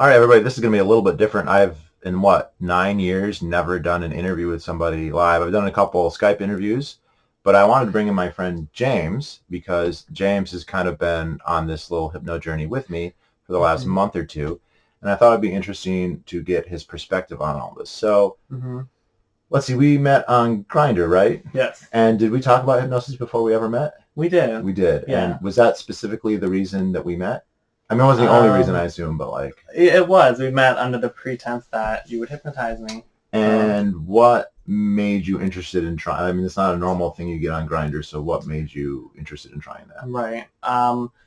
All right, everybody, this is going to be a little bit different. I've, in 9 years, never done an interview with somebody live. I've done a couple Skype interviews, but I wanted to bring in my friend James because James has kind of been on this little hypno journey with me for the last month or two, and I thought it'd be interesting to get his perspective on all this. So let's see, we met on Grindr, right? Yes. And did we talk about hypnosis before we ever met? We did. We did. Yeah. And was that specifically the reason that we met? I mean, it wasn't the only reason, I assume, but like... It was. We met under the pretense that you would hypnotize me. And what made you interested in trying? I mean, it's not a normal thing you get on Grindr, so what made you interested in trying that? Right.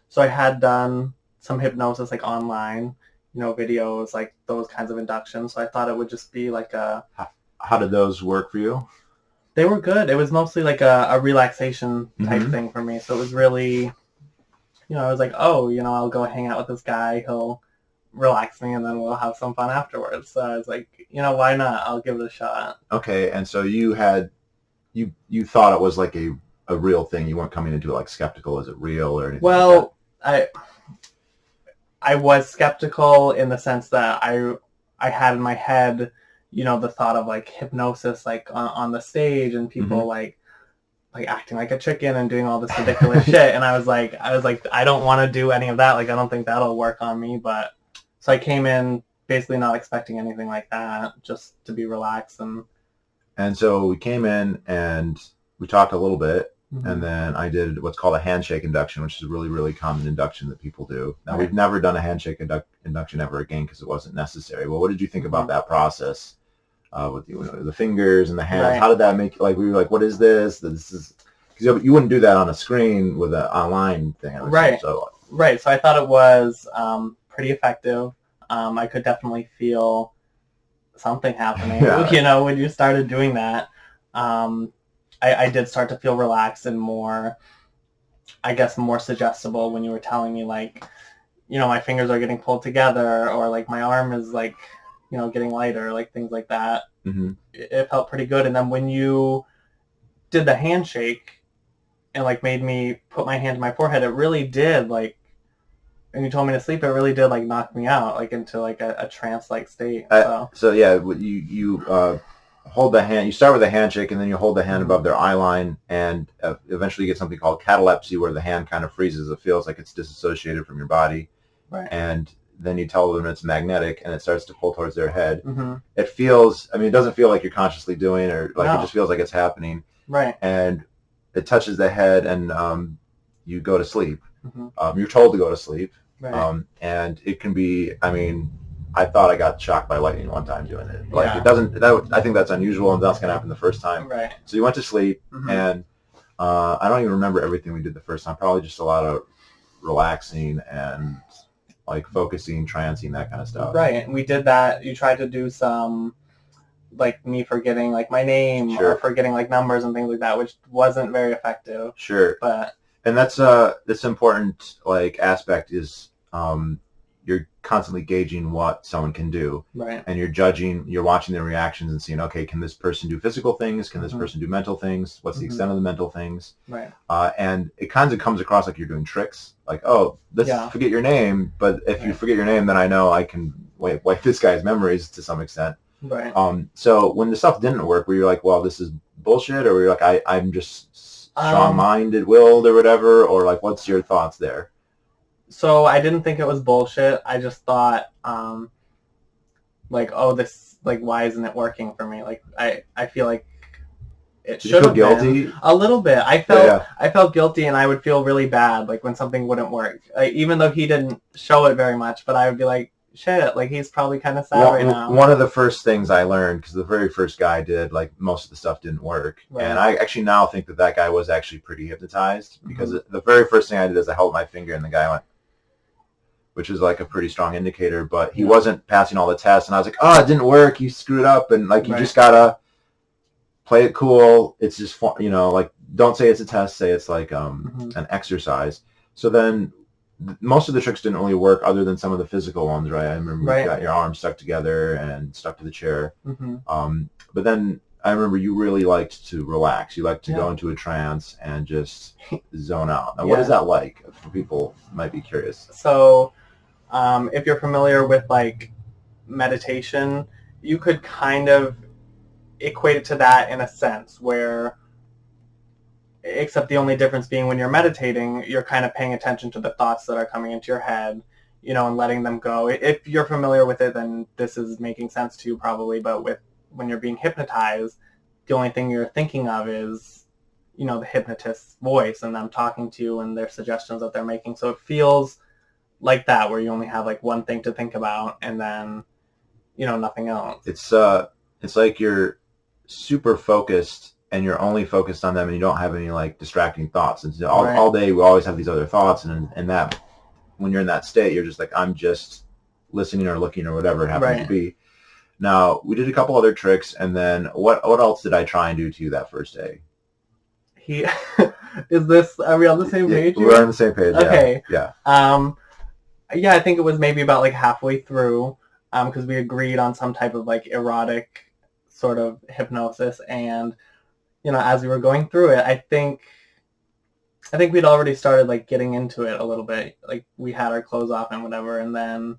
So I had done some hypnosis, like online, videos, like those kinds of inductions. So I thought it would just be like a... How did those work for you? They were good. It was mostly like a relaxation type thing for me. So it was really... I was like, oh, I'll go hang out with this guy. He'll relax me, and then we'll have some fun afterwards. So I was like, why not? I'll give it a shot. Okay, and so you thought it was like a real thing. You weren't coming into it like skeptical. Is it real or anything? Well, like that? I was skeptical in the sense that I had in my head, the thought of like hypnosis, like on the stage, and people like acting like a chicken and doing all this ridiculous shit. And I was like, I don't want to do any of that. Like, I don't think that'll work on me. But so I came in basically not expecting anything like that, just to be relaxed. And so we came in and we talked a little bit. And then I did what's called a handshake induction, which is a really, really common induction that people do. Now, we've never done a handshake induction ever again because it wasn't necessary. Well, what did you think about that process? With the fingers and the hands, How did that make? Like, we were like, "What is this? This is," because you wouldn't do that on a screen with an online thing, right? So I thought it was pretty effective. I could definitely feel something happening. When you started doing that, I did start to feel relaxed and more, I guess, more suggestible when you were telling me like, my fingers are getting pulled together, or like my arm is like, getting lighter, like things like that. It felt pretty good. And then when you did the handshake and like made me put my hand to my forehead, it really did like, and you told me to sleep, it really did like knock me out like into like a trance-like state. So yeah, you hold the hand, you start with a handshake and then you hold the hand above their eye line, and eventually you get something called catalepsy where the hand kind of freezes. It feels like it's disassociated from your body. Right. And then you tell them it's magnetic and it starts to pull towards their head. It feels, I mean, it doesn't feel like you're consciously doing, or like, it just feels like it's happening. Right. And it touches the head and you go to sleep. You're told to go to sleep. Right. And it can be, I mean, I thought I got shocked by lightning one time doing it. Like, it doesn't, I think that's unusual, and that's going to happen the first time. Right. So you went to sleep, and I don't even remember everything we did the first time. Probably just a lot of relaxing and like focusing, trancing, that kind of stuff. Right. And we did that. You tried to do some, like me forgetting like my name, or forgetting like numbers and things like that, which wasn't very effective. Sure. But and that's this important like aspect is you're constantly gauging what someone can do. Right. And you're watching their reactions and seeing, okay, can this person do physical things? Can this person do mental things? What's the extent of the mental things? Right. And it kind of comes across like you're doing tricks. Like, oh, forget your name. But if you forget your name, then I know I can wipe this guy's memories to some extent. Right. So when the stuff didn't work, were you like, well, this is bullshit? Or were you like, I'm just strong-minded, willed, or whatever? Or like, what's your thoughts there? So I didn't think it was bullshit. I just thought, like, oh, this, like, why isn't it working for me? Like, I feel like it should have been. Did you feel guilty? A little bit. I felt guilty, and I would feel really bad, like, when something wouldn't work. Even though he didn't show it very much, but I would be like, shit, like, he's probably kind of sad right now. One of the first things I learned, because the very first guy I did, like, most of the stuff didn't work. Right. And I actually now think that guy was actually pretty hypnotized, because the very first thing I did is I held my finger, and the guy went, which is like a pretty strong indicator, but he wasn't passing all the tests. And I was like, oh, it didn't work. You screwed up. And like, you just gotta play it cool. It's just, like, don't say it's a test, say it's like an exercise. So then most of the tricks didn't really work other than some of the physical ones, right? I remember you got your arms stuck together and stuck to the chair. But then I remember you really liked to relax. You liked to go into a trance and just zone out. Now, what is that like for people who might be curious? So If you're familiar with like meditation, you could kind of equate it to that in a sense where, except the only difference being when you're meditating, you're kind of paying attention to the thoughts that are coming into your head, and letting them go. If you're familiar with it, then this is making sense to you probably, but when you're being hypnotized, the only thing you're thinking of is, the hypnotist's voice and them talking to you and their suggestions that they're making. So it feels like that, where you only have like one thing to think about and then, nothing else. It's like you're super focused and you're only focused on them and you don't have any like distracting thoughts. And all day we always have these other thoughts, and that when you're in that state, you're just like, I'm just listening or looking or whatever it happens to be. Now, we did a couple other tricks, and then what else did I try and do to you that first day? Are we on the same page? We're on the same page, okay. Yeah. Yeah, I think it was maybe about like halfway through, because we agreed on some type of like erotic sort of hypnosis, and as we were going through it, I think we'd already started like getting into it a little bit. Like we had our clothes off and whatever, and then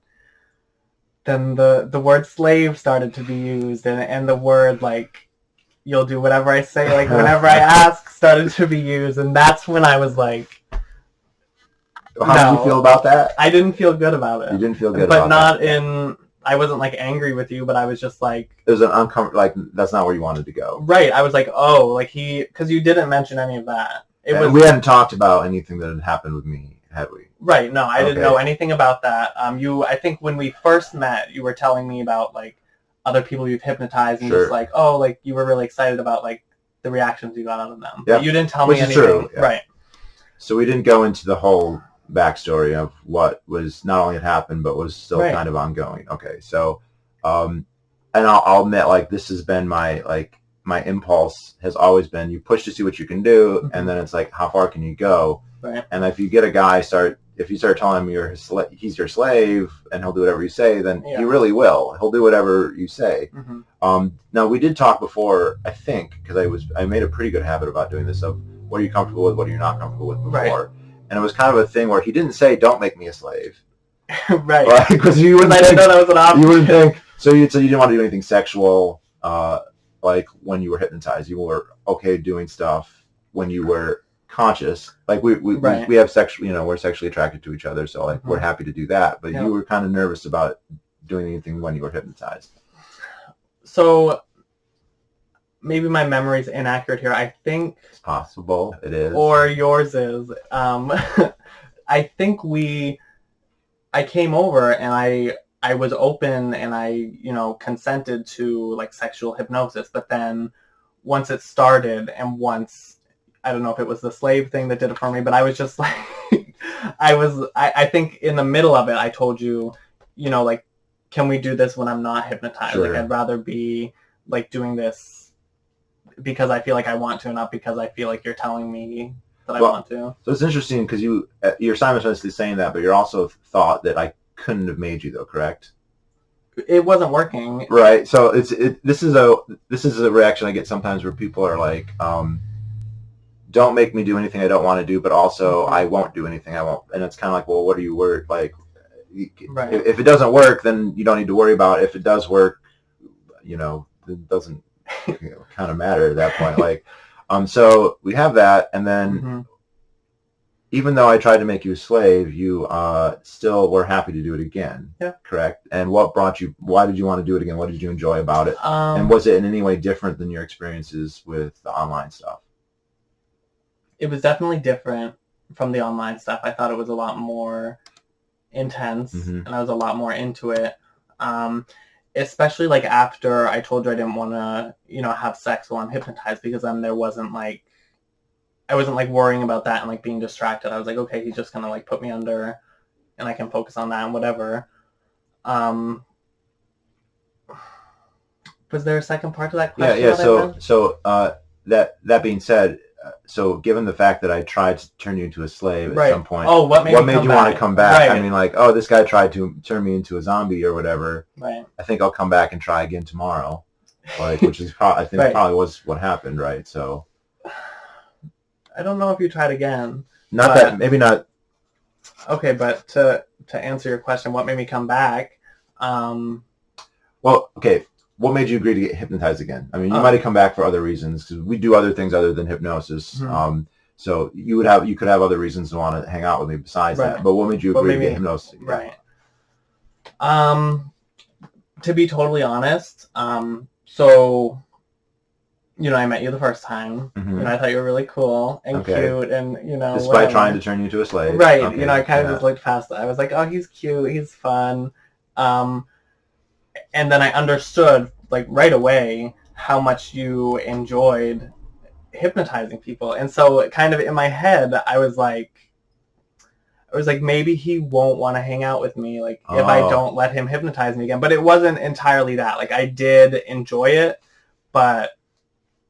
the word slave started to be used, and the word like you'll do whatever I say, like whenever I ask, started to be used, and that's when I was like, how did you feel about that? I didn't feel good about it. You didn't feel good but about not in. I wasn't like angry with you, but I was just like, it was an uncomfortable, like that's not where you wanted to go. Right. I was like, oh, like because you didn't mention any of that. We hadn't talked about anything that had happened with me, had we? Right. No, I didn't know anything about that. I think when we first met, you were telling me about like other people you've hypnotized, and just like, oh, like you were really excited about like the reactions you got out of them. Yeah. But you didn't tell me anything. True. Yeah. Right. So we didn't go into the whole backstory of what was not only had happened, but was still kind of ongoing. Okay. So, and I'll admit, like, this has been my impulse has always been, you push to see what you can do, and then it's like, how far can you go? Right. And if you get a guy if you start telling him he's your slave and he'll do whatever you say, then he really will. He'll do whatever you say. Mm-hmm. Now we did talk before, I think, because I made a pretty good habit about doing this of what are you comfortable with, what are you not comfortable with before, and it was kind of a thing where he didn't say don't make me a slave, right? Because you wouldn't think that was an option. You wouldn't think so. You didn't want to do anything sexual. Like when you were hypnotized, you were okay doing stuff when you were conscious. Like we have sexual, we're sexually attracted to each other, so like we're happy to do that. But you were kind of nervous about doing anything when you were hypnotized. So maybe my memory's inaccurate here. I think it's possible it is, or yours is. I think I came over and I was open and I, consented to like sexual hypnosis, but then once it started and I don't know if it was the slave thing that did it for me, but I was just like, I think in the middle of it, I told you, like, can we do this when I'm not hypnotized? Sure. Like, I'd rather be like doing this because I feel like I want to, not because I feel like you're telling me that I want to. So it's interesting because you're simultaneously saying that, but you're also thought that I couldn't have made you though, correct? It wasn't working. Right. So this is a reaction I get sometimes where people are like, don't make me do anything I don't want to do, but also I won't do anything I won't. And it's kind of like, well, what are you worried? Like, if it doesn't work, then you don't need to worry about it. If it does work, it doesn't kind of matter at that point. Like, so we have that, and then even though I tried to make you a slave, you still were happy to do it again. Yeah. Correct. And why did you want to do it again? What did you enjoy about it? And was it in any way different than your experiences with the online stuff? It was definitely different from the online stuff. I thought it was a lot more intense, and I was a lot more into it. Especially like after I told you I didn't want to, have sex while I'm hypnotized, because then I wasn't like worrying about that and like being distracted. I was like, okay, he's just gonna like put me under, and I can focus on that and whatever. Was there a second part to that question? Yeah. So that being said, so given the fact that I tried to turn you into a slave at some point, what made you want to come back? Right. I mean, like, oh, this guy tried to turn me into a zombie or whatever. Right. I think I'll come back and try again tomorrow. Like, which is I think probably was what happened, right? So I don't know if you tried again. Maybe not Okay, but to answer your question, what made me come back? Well, okay. What made you agree to get hypnotized again? I mean, you might have come back for other reasons because we do other things other than hypnosis. So you could have other reasons to want to hang out with me besides that. But what made you agree to get hypnosis again? Right. To be totally honest, so I met you the first time, and I thought you were really cool and cute, and despite trying to turn you into a slave, right? Okay. I kind of just looked past that. I was like, oh, he's cute, he's fun, and then I understood like right away how much you enjoyed hypnotizing people, and so kind of in my head, I was like, maybe he won't want to hang out with me, like if I don't let him hypnotize me again. But it wasn't entirely that. Like I did enjoy it, but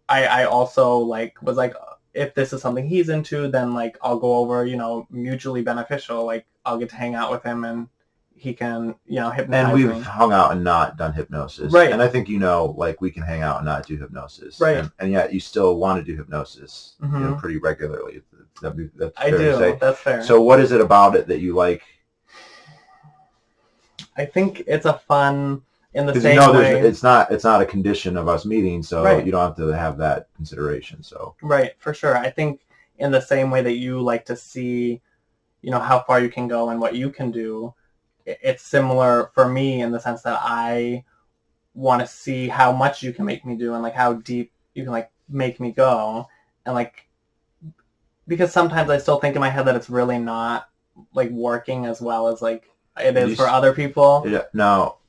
I also like was like, if this is something he's into, then like I'll go over, mutually beneficial. Like I'll get to hang out with him and he can, hypnotize me. And we've hung out and not done hypnosis. Right. And I think like we can hang out and not do hypnosis. Right. And yet you still want to do hypnosis, pretty regularly. That's I do. To say. That's fair. So what is it about it that you like? I think it's a fun in the same way. It's not a condition of us meeting, so you don't have to have that consideration. So right, for sure. I think in the same way that you like to see, how far you can go and what you can do, it's similar for me in the sense that I want to see how much you can make me do and like how deep you can like make me go, and like because sometimes I still think in my head that it's really not like working as well as like it is for other people. Yeah. Now,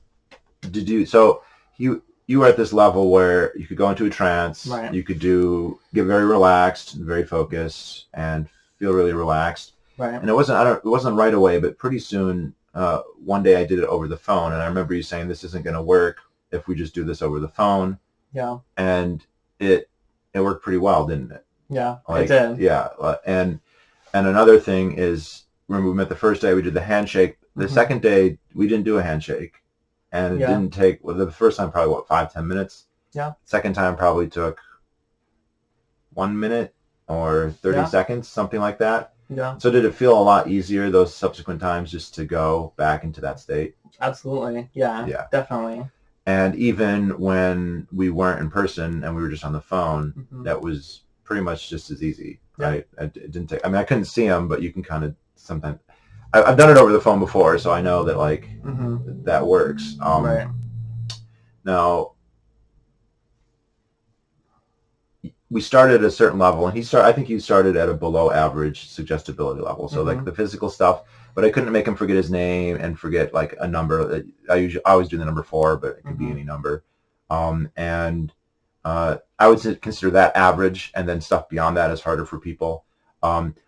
so you were at this level where you could go into a trance, right. You could get very relaxed, very focused, and feel really relaxed. Right. And it wasn't right away, but pretty soon, one day I did it over the phone, and I remember you saying this isn't going to work if we just do this over the phone. Yeah. And it worked pretty well, didn't it? Yeah, it did. Yeah, and another thing is, remember we met the first day, we did the handshake. The second day, we didn't do a handshake. And it didn't take, the first time probably, 5-10 minutes? Yeah. Second time probably took 1 minute or 30 seconds, something like that. Yeah. So did it feel a lot easier those subsequent times just to go back into that state? Absolutely. Yeah. Yeah. Definitely. And even when we weren't in person and we were just on the phone, that was pretty much just as easy, right? It didn't take, I couldn't see him, but you can kind of sometimes, I've done it over the phone before, so I know that like that works. Right. Now, we started at a certain level, and I think he started at a below average suggestibility level. So like the physical stuff, but I couldn't make him forget his name and forget like a number. I always do the number 4, but it could be any number. I would consider that average, and then stuff beyond that is harder for people.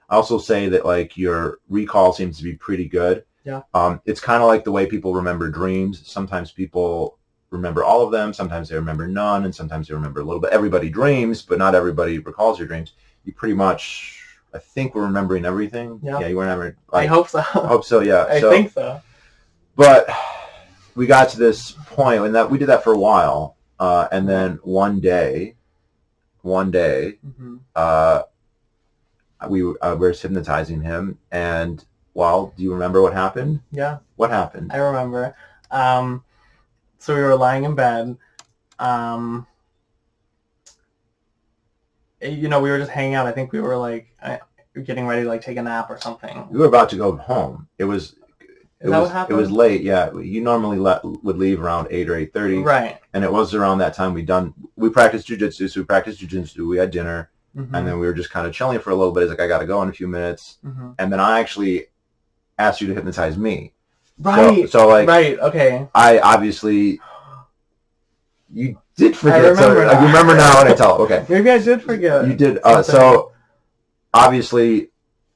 I also say that like your recall seems to be pretty good. Yeah. It's kind of like the way people remember dreams. Sometimes people remember all of them. Sometimes they remember none, and sometimes they remember a little bit. Everybody dreams, but not everybody recalls your dreams. You pretty much, I think, we're remembering everything. Yeah. Yeah, you were remembering. I hope so. I hope so. Yeah. I think so. But we got to this point, and that we did that for a while, and then one day, we were hypnotizing him, and well, do you remember what happened? Yeah. What happened? I remember. So we were lying in bed. We were just hanging out. I think we were like getting ready to like take a nap or something. We were about to go home. It was what happened? It was late. Yeah, you normally would leave around 8 or 8:30. Right. And it was around that time we practiced jujitsu. So we practiced jujitsu. We had dinner, and then we were just kind of chilling for a little bit. He's like, I got to go in a few minutes, and then I actually asked you to hypnotize me. Right. So like. Right. Okay. I obviously. You did forget. I remember now. You remember now when I tell it. Okay. Maybe I did forget. You did. So obviously,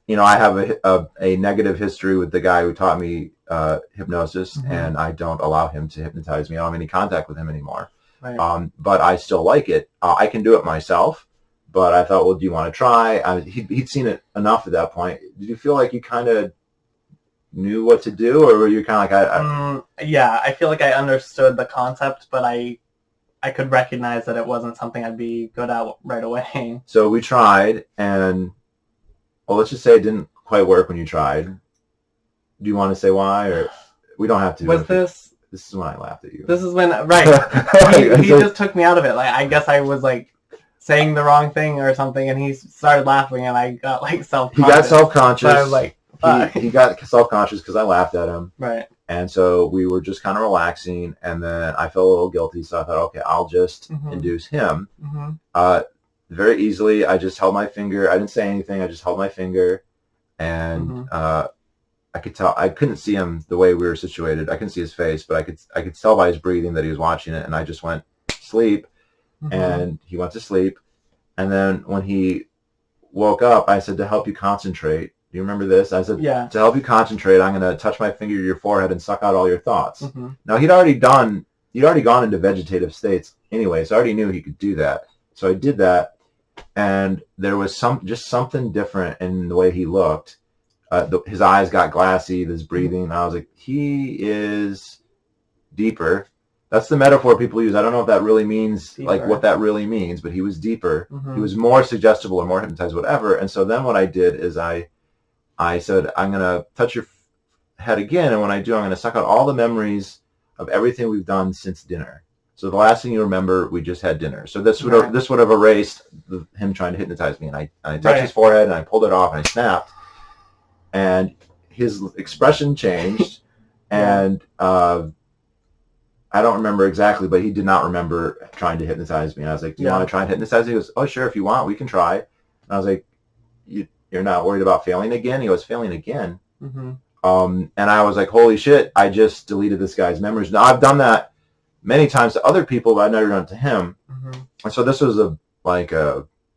I have a negative history with the guy who taught me hypnosis, and I don't allow him to hypnotize me. I don't have any contact with him anymore. Right. But I still like it. I can do it myself, but I thought, well, do you want to try? He'd seen it enough at that point. Did you feel like you kind of knew what to do, or were you kind of like, yeah, I feel like I understood the concept, but I could recognize that it wasn't something I'd be good at right away. So we tried, and well, let's just say it didn't quite work when you tried. Do you want to say why, or we don't have to? Was this? This is when I laughed at you. This is when he just took me out of it. Like I guess I was like saying the wrong thing or something, and he started laughing, and I got like self-conscious. He got self-conscious. So I was like, he got self-conscious because I laughed at him. Right. And so we were just kind of relaxing, and then I felt a little guilty, so I thought, okay, I'll just induce him. Very easily, I just held my finger. I didn't say anything. I just held my finger, and I could tell. I couldn't see him the way we were situated. I couldn't see his face, but I could tell by his breathing that he was watching it, and I just went, sleep, and he went to sleep. And then when he woke up, I said, to help you concentrate. Do you remember this? I said, yeah. To help you concentrate, I'm going to touch my finger to your forehead and suck out all your thoughts. Now, he'd already gone into vegetative states anyway, so I already knew he could do that. So I did that, and there was just something different in the way he looked. His eyes got glassy, his breathing. I was like, he is deeper. That's the metaphor people use. I don't know if that really means deeper. Like what that really means, but he was deeper. He was more suggestible or more hypnotized, whatever. And so then what I did is I said, I'm going to touch your head again, and when I do, I'm going to suck out all the memories of everything we've done since dinner. So the last thing you remember, we just had dinner. So this would have erased him trying to hypnotize me. And I touched his forehead, and I pulled it off, and I snapped. And his expression changed, and I don't remember exactly, but he did not remember trying to hypnotize me. And I was like, do you want to try and hypnotize me? He goes, oh, sure, if you want, we can try. And I was like, you're not worried about failing again? He was failing again. And I was like, holy shit, I just deleted this guy's memories. Now, I've done that many times to other people, but I've never done it to him. And so this was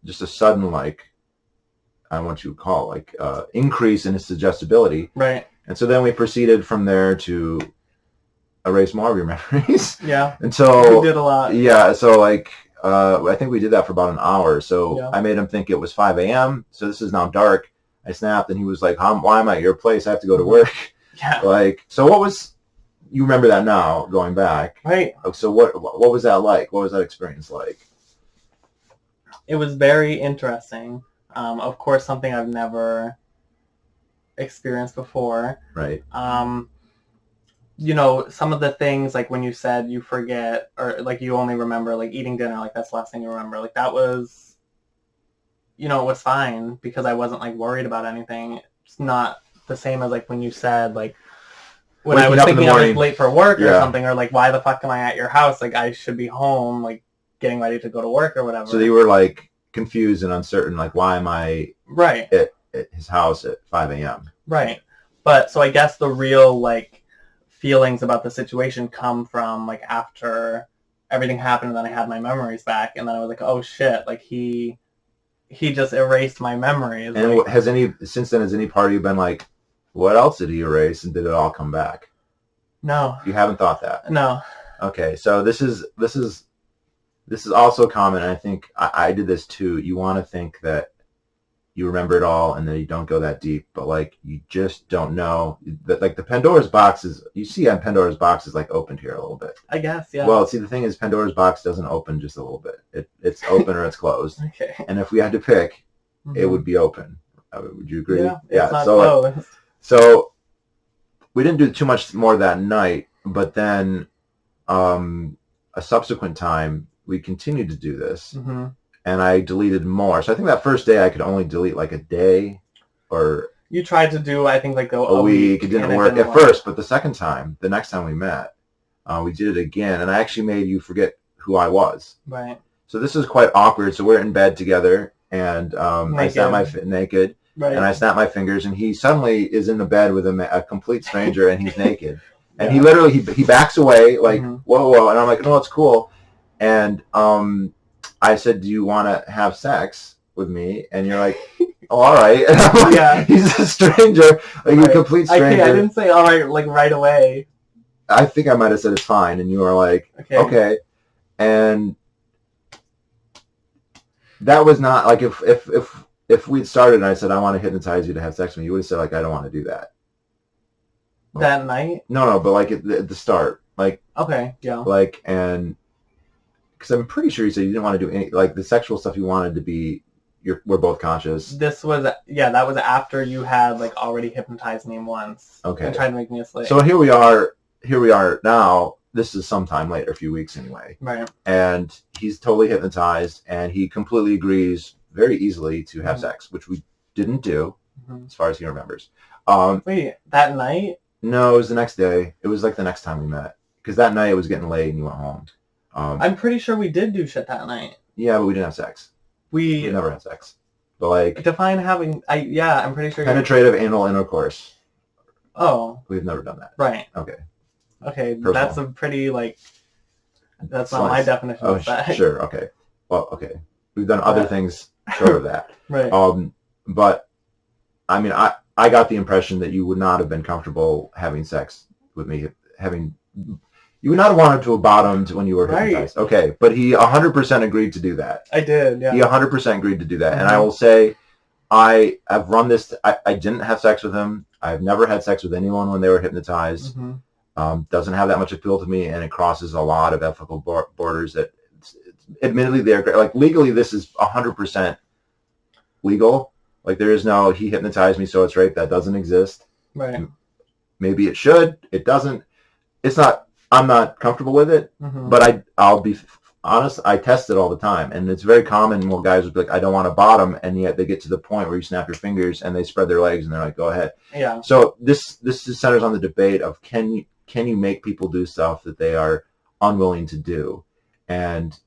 just a sudden, like, I don't know what you would call it, like increase in his suggestibility. Right. And so then we proceeded from there to erase more of your memories. Yeah. Until we did a lot. Yeah. So like, I think we did that for about an hour. So I made him think it was 5 a.m. So this is now dark. I snapped, and he was like, why am I at your place? I have to go to work. Yeah. Like, so you remember that now, going back. Right. So what was that like? What was that experience like? It was very interesting. Of course, something I've never experienced before. Right. Some of the things, like when you said you forget, or like you only remember like eating dinner, like that's the last thing you remember. Like that was, it was fine because I wasn't like worried about anything. It's not the same as like when you said like when I was thinking I was late for work or something, or like why the fuck am I at your house? Like I should be home, like getting ready to go to work or whatever. So you were like confused and uncertain, like why am I at his house at 5 a.m. Right. But so I guess the real like feelings about the situation come from like after everything happened, and then I had my memories back, and then I was like, oh shit, like he just erased my memories. And like, has any part of you been like, what else did he erase, and did it all come back? No. You haven't thought that? No. Okay, so this is also common, and I think I did this too. You want to think that you remember it all, and then you don't go that deep, but like you just don't know. That like the Pandora's box you see on Pandora's box is like opened here a little bit. I guess, yeah. Well, see, the thing is, Pandora's box doesn't open just a little bit. It's open or it's closed. Okay. And if we had to pick, it would be open. Would you agree? Yeah. It's not closed. So we didn't do too much more that night, but then a subsequent time we continued to do this. And I deleted more. So I think that first day I could only delete like a day, or you tried to do, I think, like a week. It didn't work at first, but the next time we met, we did it again, and I actually made you forget who I was. Right. So this is quite awkward. So we're in bed together, and I snapped naked, right. And I snapped my fingers, and he suddenly is in the bed with a complete stranger, and he's naked, and he literally he backs away like whoa, and I'm like, no, it's cool, and I said, do you want to have sex with me? And you're like, oh, all right. And I'm like, he's a stranger, like a complete stranger. I didn't say all right, like right away. I think I might have said it's fine. And you were like, okay. And that was not like if we'd started and I said, I want to hypnotize you to have sex with me, you would have said like, I don't want to do that. That night? No, but like at the start. Like, okay, yeah. Like, and because I'm pretty sure you said you didn't want to do any, like the sexual stuff you wanted to be, we're both conscious. That was after you had like already hypnotized me once. Okay. And tried to make me asleep. So here we are now. This is sometime later, a few weeks anyway. Right. And he's totally hypnotized, and he completely agrees very easily to have sex, which we didn't do, as far as he remembers. Wait, that night? No, it was the next day. It was like the next time we met, because that night it was getting late and you went home. I'm pretty sure we did do shit that night. Yeah, but we didn't have sex. We never had sex. But like define having. I'm pretty sure. Penetrative anal intercourse. Oh. We've never done that. Right. Okay. Okay, personal. That's a pretty, like, that's not my definition of sex. Sure, okay. Well, okay. We've done other things short of that. Right. But, I mean, I got the impression that you would not have been comfortable having sex with me. You would not have wanted to have bottomed when you were hypnotized. Okay, but he 100% agreed to do that. I did, yeah. He 100% agreed to do that. And I will say, I've run this, I didn't have sex with him. I've never had sex with anyone when they were hypnotized. Doesn't have that much appeal to me, and it crosses a lot of ethical borders that, admittedly, they're great. Like, legally, this is 100% legal. Like, there is no, he hypnotized me, so it's rape. That doesn't exist. Right. Maybe it should. It doesn't. It's not, I'm not comfortable with it, but I'll be honest, I test it all the time, and it's very common when guys would be like, I don't want to bottom, and yet they get to the point where you snap your fingers, and they spread their legs, and they're like, go ahead. Yeah. So this centers on the debate of can you make people do stuff that they are unwilling to do? And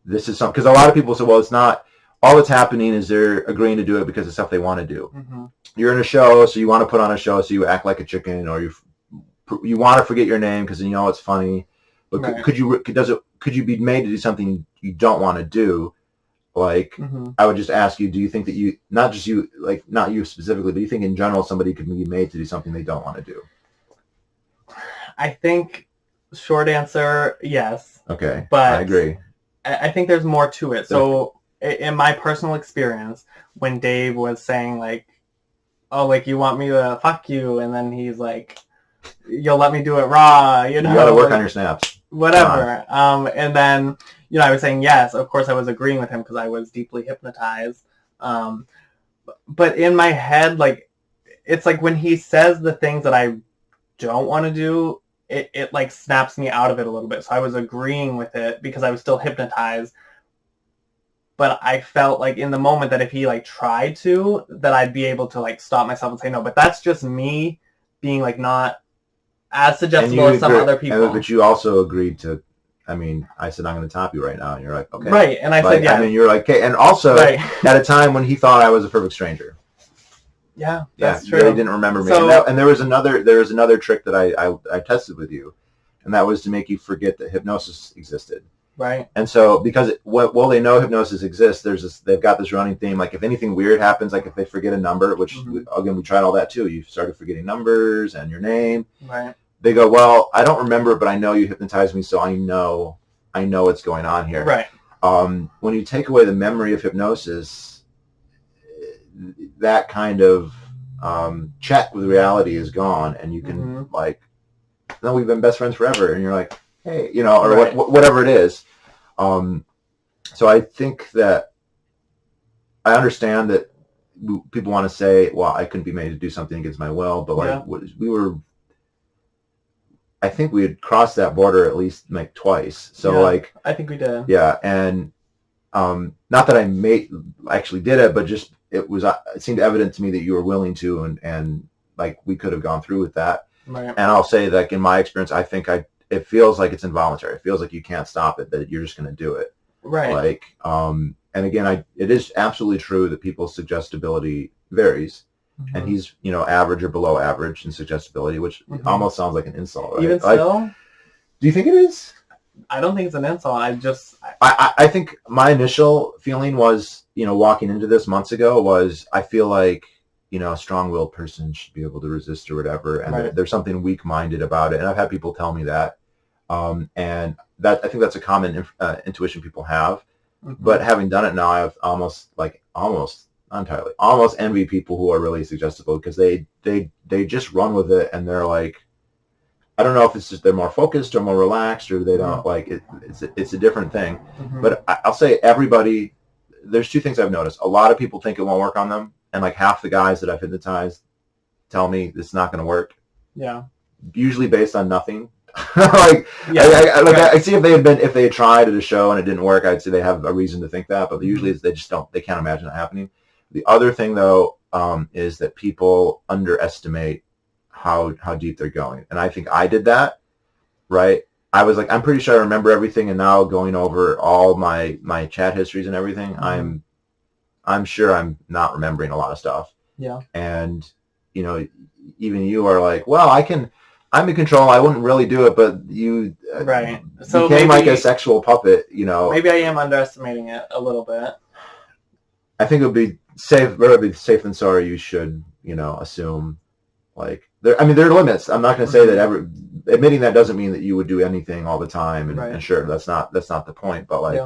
this is something, because a lot of people say, well, it's not, all that's happening is they're agreeing to do it because it's stuff they want to do. You're in a show, so you want to put on a show, so you act like a chicken, or you want to forget your name because you know it's funny. But could you be made to do something you don't want to do? Like, I would just ask you, do you think that not you specifically, but do you think in general somebody could be made to do something they don't want to do? I think, short answer, yes. Okay, but I agree. I think there's more to it. So, in my personal experience, when Dave was saying, like, oh, like, you want me to fuck you, and then he's like, you'll let me do it raw, you know? You gotta work on your snaps. Whatever. And then, I was saying yes. Of course, I was agreeing with him because I was deeply hypnotized. But in my head, like, it's like when he says the things that I don't want to do, it like snaps me out of it a little bit. So I was agreeing with it because I was still hypnotized. But I felt like in the moment that if he like tried to, that I'd be able to like stop myself and say no. But that's just me being like not as suggestible as some other people. But you also agreed to, I mean, I said, I'm going to top you right now. And you're like, okay. Right. And I said, yeah. I mean, you're like, okay. And also at a time when he thought I was a perfect stranger. Yeah, that's true. He really didn't remember me. So, and there was another trick that I tested with you, and that was to make you forget that hypnosis existed. Right. And so, because while they know hypnosis exists, they've got this running theme. Like if anything weird happens, like if they forget a number, which again we tried all that too. You started forgetting numbers and your name. Right. They go, well, I don't remember, but I know you hypnotized me, so I know what's going on here. Right. When you take away the memory of hypnosis, that kind of check with reality is gone, and you can like, no, we've been best friends forever, and you're like, hey, or whatever it is. So I think that I understand that people want to say, well, I couldn't be made to do something against my will, but like I think we had crossed that border at least like twice. So like, I think we did. Yeah, and not that I actually did it, but just it seemed evident to me that you were willing to, and like we could have gone through with that. Right. And I'll say that in my experience, I think it feels like it's involuntary. It feels like you can't stop it, that you're just going to do it. Right. Like, and again, it is absolutely true that people's suggestibility varies. And he's, average or below average in suggestibility, which almost sounds like an insult, right? Even still? Do you think it is? I don't think it's an insult. I think my initial feeling was, walking into this months ago was, I feel like, a strong-willed person should be able to resist or whatever. And there's something weak-minded about it. And I've had people tell me that. And that, I think that's a common intuition people have. But having done it now, I have almost envy people who are really suggestible, because they just run with it, and they're like, I don't know if it's just they're more focused or more relaxed, or they don't like it. It's a different thing. But I'll say everybody, there's two things I've noticed. A lot of people think it won't work on them, and like half the guys that I've hypnotized tell me it's not going to work. Yeah. Usually based on nothing. Like, yeah, I see if they had tried at a show and it didn't work, I'd say they have a reason to think that, but usually they just don't, they can't imagine it happening. The other thing though, is that people underestimate how deep they're going. And I think I did that, right? I was like, I'm pretty sure I remember everything, and now going over all my chat histories and everything, mm-hmm. I'm sure I'm not remembering a lot of stuff. Yeah. And, you know, even you are like, well, I'm in control. I wouldn't really do it, but you right. So became like a sexual puppet, you know. Maybe I am underestimating it a little bit. I think it would be safe, rather be safe than sorry. You should, you know, assume like there. I mean, there are limits. I'm not going to say that admitting that doesn't mean that you would do anything all the time. And, and sure, that's not the point. But like,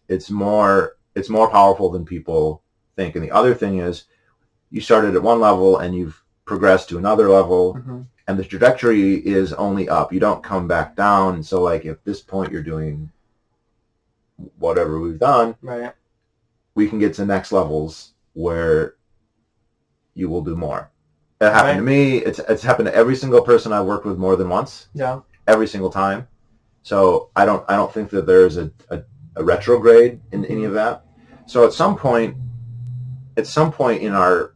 it's more powerful than people think. And the other thing is, you started at one level and you've progressed to another level. Mm-hmm. And the trajectory is only up. You don't come back down. So, like, at this point you're doing whatever we've done, right? We can get to next levels where you will do more. That happened to me. It's happened to every single person I've worked with more than once. Yeah. Every single time. So I don't think that there's a retrograde in any of that. So at some point in our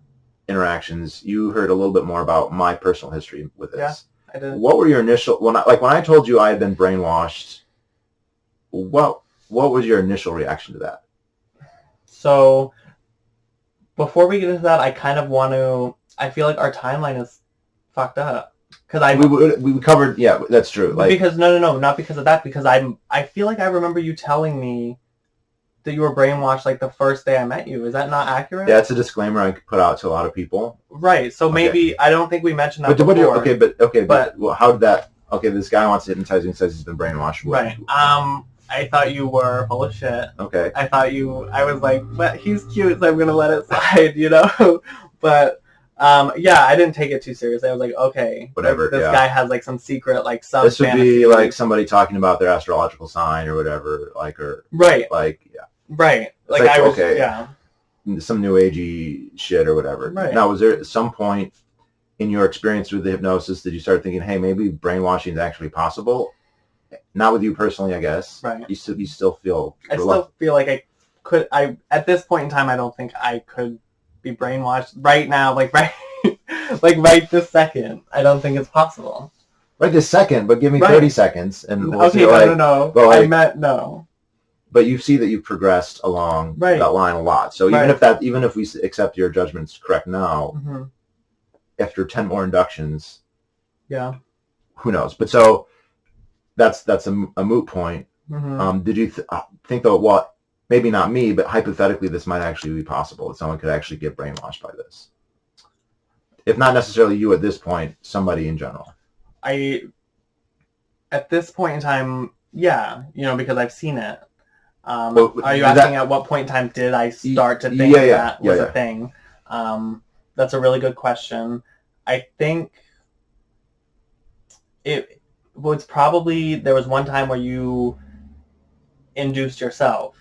interactions, you heard a little bit more about my personal history with this. Yeah, I did. What were your initial when I told you I had been brainwashed? What was your initial reaction to that? So before we get into that, I kind of want to. I feel like our timeline is fucked up because we covered. Yeah, that's true. Like, because no, not because of that. Because I feel like I remember you telling me that you were brainwashed like the first day I met you. Is that not accurate? Yeah, it's a disclaimer I put out to a lot of people. Right. So maybe I don't think we mentioned that before. But well, how did that? Okay, this guy wants to hypnotize me and says he's been brainwashed. Right. I thought you were full of shit. Okay. I was like, but he's cute, so I'm gonna let it slide, you know. But yeah, I didn't take it too seriously. I was like, okay, whatever. Like, this guy has like some secret like sub. This would be like somebody talking about their astrological sign or whatever, like right, like yeah. Right. Like I was, okay, yeah. Some new agey shit or whatever. Right. Now, was there at some point in your experience with the hypnosis that you started thinking, hey, maybe brainwashing is actually possible? Not with you personally, I guess. Right. You still feel... I still feel like I could... at this point in time, I don't think I could be brainwashed right now, like right this second. I don't think it's possible. Right this second, but give me 30 seconds and we'll okay, see. No. I meant no. But you see that you've progressed along that line a lot. So even if we accept your judgment's correct now, mm-hmm. after 10 more inductions, who knows? But so that's a moot point. Mm-hmm. Did you think though? What? Maybe not me, but hypothetically, this might actually be possible that someone could actually get brainwashed by this. If not necessarily you at this point, somebody in general. At this point in time, yeah, you know, because I've seen it. Are you asking at what point in time did I start to think that was a thing? That's a really good question. I think it was probably, there was one time where you induced yourself.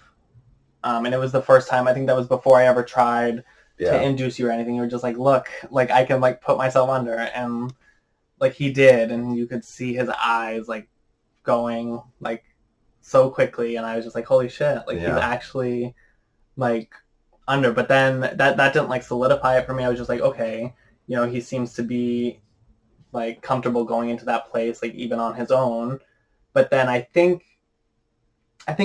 And it was the first time, I think that was before I ever tried to induce you or anything. You were just like, look, like I can like put myself under, and like he did, and you could see his eyes like going like so quickly, and I was just like, holy shit, like he's actually like under. But then that didn't like solidify it for me. I was just like, okay, you know, he seems to be like comfortable going into that place, like even on his own. But then I think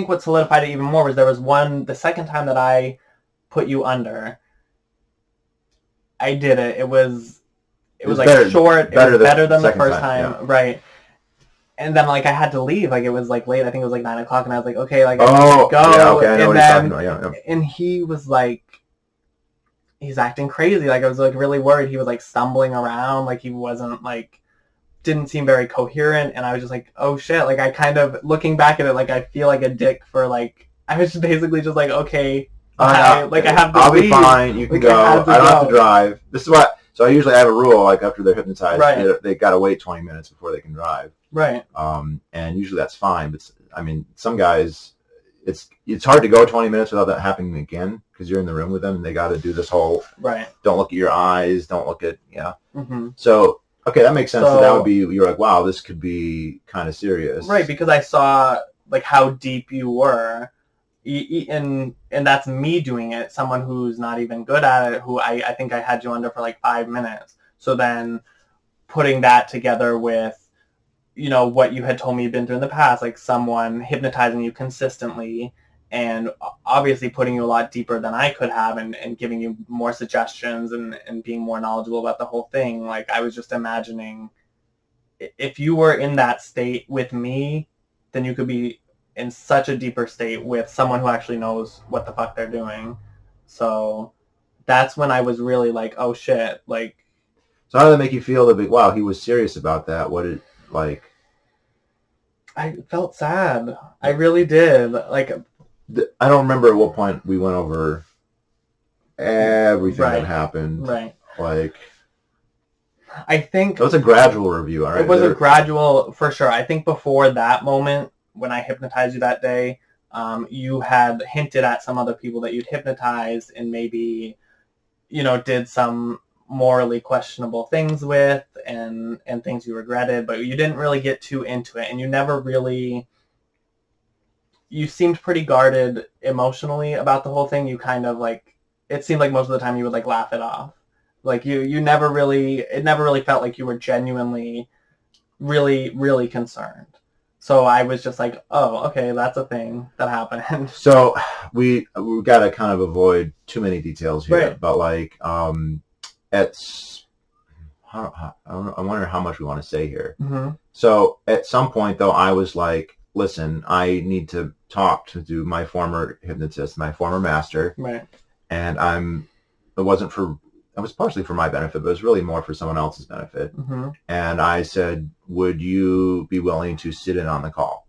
what solidified it even more was the second time that I put you under, I did it. It was like better, short. It was better than the first time. Right. And then like I had to leave. Like it was like late. I think it was like 9 o'clock, and I was like, okay, like I need to go. Yeah, okay, I know what you're talking about. Yeah. And he was like, he's acting crazy. Like I was like really worried. He was like stumbling around. Like he wasn't like, didn't seem very coherent. And I was just like, oh shit. Like I kind of, looking back at it, like I feel like a dick for like, I was just basically just like, okay, I have to I'll leave. Be fine. You can go. I don't have to drive. This is what. So I usually have a rule, like after they're hypnotized, they got to wait 20 minutes before they can drive. Right. And usually that's fine. But I mean, some guys, it's hard to go 20 minutes without that happening again, because you're in the room with them and they got to do this whole don't look at your eyes, don't look at So okay, that makes sense. So that would be, you're like, wow, this could be kind of serious, right? Because I saw like how deep you were. And that's me doing it, someone who's not even good at it, who I think I had you under for like 5 minutes. So then putting that together with, what you had told me you'd been through in the past, like someone hypnotizing you consistently and obviously putting you a lot deeper than I could have and giving you more suggestions and being more knowledgeable about the whole thing. Like I was just imagining if you were in that state with me, then you could be in such a deeper state with someone who actually knows what the fuck they're doing. So that's when I was really like, oh shit, like. So how did that make you feel? Wow, he was serious about that. What did, like? I felt sad. I really did. Like, I don't remember at what point we went over everything that happened. Right. Like, I think it was a gradual review. All right. It was a gradual, for sure. I think before that moment, when I hypnotized you that day, you had hinted at some other people that you'd hypnotized and maybe, did some morally questionable things with and things you regretted, but you didn't really get too into it. And you never really, you seemed pretty guarded emotionally about the whole thing. You kind of like, it seemed like most of the time you would like laugh it off. Like you never really, it never really felt like you were genuinely really, really concerned. So I was just like, oh, okay, that's a thing that happened. So we got to kind of avoid too many details here, right. But like I wonder how much we want to say here. Mm-hmm. So at some point though, I was like, listen, I need to talk to my former hypnotist, my former master. Right. And it was partially for my benefit, but it was really more for someone else's benefit. Mm-hmm. And I said, would you be willing to sit in on the call?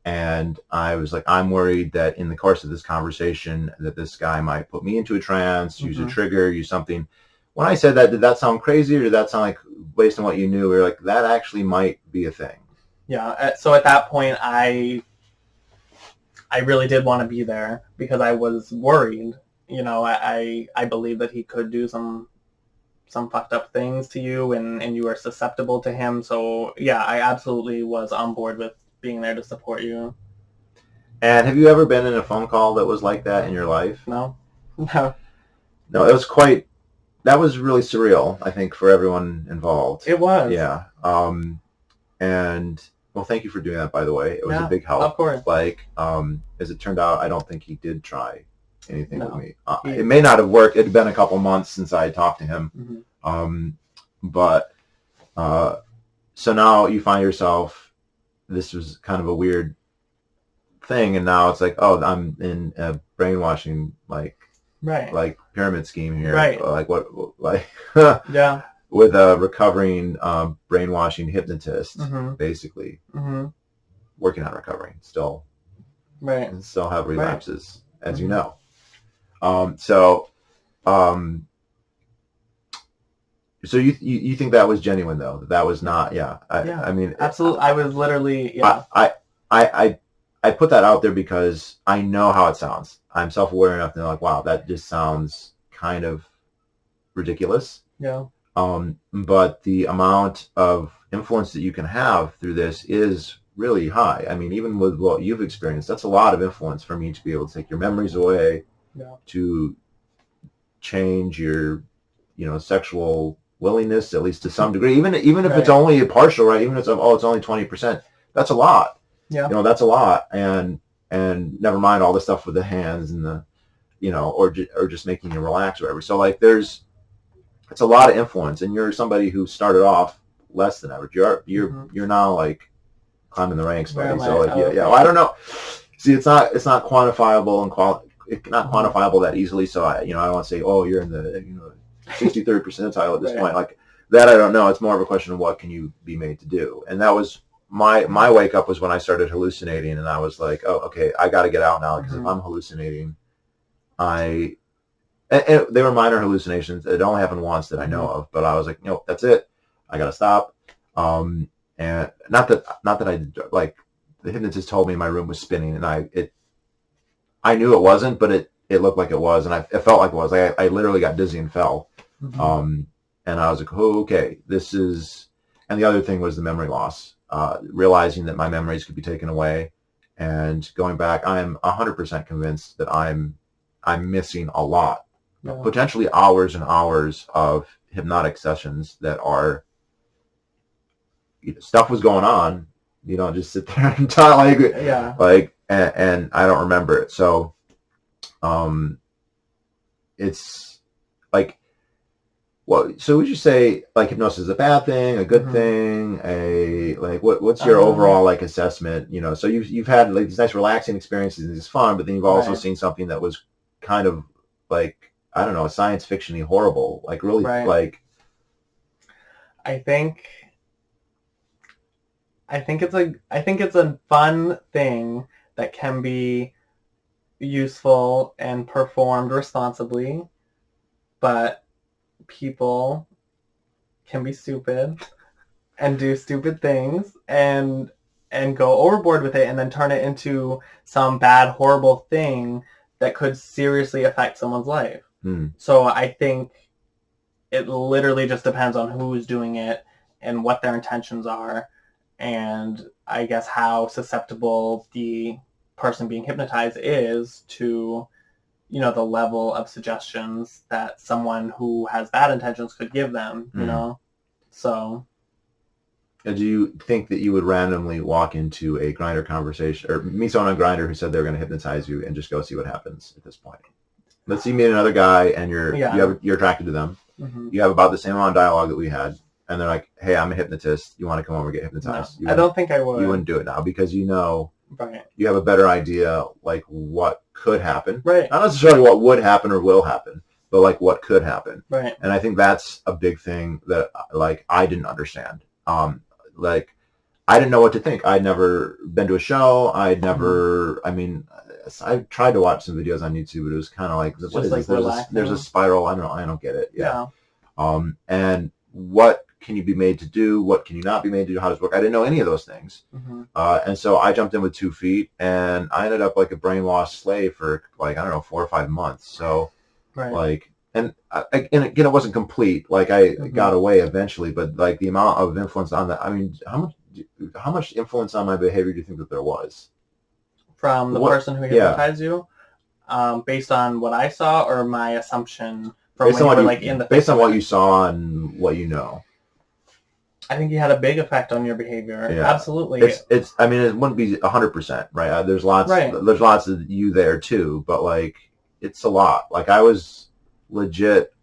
And I was like, I'm worried that in the course of this conversation that this guy might put me into a trance, use a trigger, use something. When I said that, did that sound crazy, or did that sound like, based on what you knew, we were like, that actually might be a thing? Yeah. So at that point, I really did want to be there because I was worried. I believe that he could do some fucked up things to you and you were susceptible to him. So yeah, I absolutely was on board with being there to support you. And have you ever been in a phone call that was like that in your life? No. No, that was really surreal, I think, for everyone involved. It was. Yeah. And well, thank you for doing that, by the way. It was a big help. Of course. Like, as it turned out, I don't think he did try anything with me. It may not have worked. It had been a couple months since I had talked to him. Mm-hmm. So now you find yourself, this was kind of a weird thing, and now it's like, oh, I'm in a brainwashing, like pyramid scheme here. Right. Like what, like, yeah. With a recovering brainwashing hypnotist, basically. Mm-hmm. Working on recovering still. Right. And still have relapses, as you know. So you think that was genuine though? That was not, I mean, absolutely. I was literally, I put that out there because I know how it sounds. I'm self-aware enough to know, like, wow, that just sounds kind of ridiculous. Yeah. But the amount of influence that you can have through this is really high. I mean, even with what you've experienced, that's a lot of influence for me to be able to take your memories away, to change your, sexual willingness, at least to some degree, even if it's only a partial, right? Even if it's only 20%, that's a lot. Yeah. That's a lot. And never mind all the stuff with the hands and the, or just making you relax or whatever. So like it's a lot of influence, and you're somebody who started off less than average. You're now like climbing the ranks, buddy. So like, well, I don't know. See, it's not quantifiable and it's not quantifiable that easily. So I don't want to say, oh, you're in the 63rd percentile at this point. Like that, I don't know. It's more of a question of what can you be made to do. And that was my wake up was when I started hallucinating, and I was like, oh, okay, I got to get out now, because if I'm hallucinating, and they were minor hallucinations. It only happened once that I know of, but I was like, that's it. I got to stop. And not that I, like, the hypnotist told me my room was spinning, and I knew it wasn't, but it looked like it was, and it felt like it was. I literally got dizzy and fell. And I was like, oh, okay, this is. And the other thing was the memory loss, realizing that my memories could be taken away, and going back, I am 100% convinced that I'm missing a lot, potentially hours and hours of hypnotic sessions that are. Stuff was going on. You don't just sit there and talk and I don't remember it. So, it's like, well, so would you say like hypnosis is a bad thing, a good thing, what's your overall like assessment? So you've had like these nice relaxing experiences, and it's fun, but then you've also seen something that was kind of like, I don't know, science fiction-y horrible, like really like. I think it's a fun thing that can be useful and performed responsibly, but people can be stupid and do stupid things and go overboard with it and then turn it into some bad, horrible thing that could seriously affect someone's life. So I think it literally just depends on who's doing it and what their intentions are, and I guess how susceptible the person being hypnotized is to, the level of suggestions that someone who has bad intentions could give them, So. Do you think that you would randomly walk into a Grindr conversation or meet someone on Grindr who said they were going to hypnotize you and just go see what happens at this point? Let's say you meet another guy and you're attracted to them. You have about the same amount of dialogue that we had, and they're like, hey, I'm a hypnotist. You want to come over and get hypnotized? No, I don't think I would. You wouldn't do it now because you have a better idea like what could happen. Right. Not necessarily what would happen or will happen, but like what could happen. Right. And I think that's a big thing that like I didn't understand. Like I didn't know what to think. I'd never been to a show. I'd never, I tried to watch some videos on YouTube, but it was kind of like, what is this? There's a spiral. I don't get it. Yeah. And what can you be made to do? What can you not be made to do? How does it work? I didn't know any of those things. And so I jumped in with 2 feet, and I ended up like a brainwashed slave for like, I don't know, 4 or 5 months. So like, and again, it wasn't complete. Like I got away eventually, but like the amount of influence on that, how much influence on my behavior do you think that there was? From the person who hypnotized you? Based on what I saw, or my assumption from when you were like in the... Based on what you saw and what you know. I think you had a big effect on your behavior. Yeah. Absolutely. It wouldn't be 100%, right? There's lots of you there too, but like, it's a lot. Like I was legit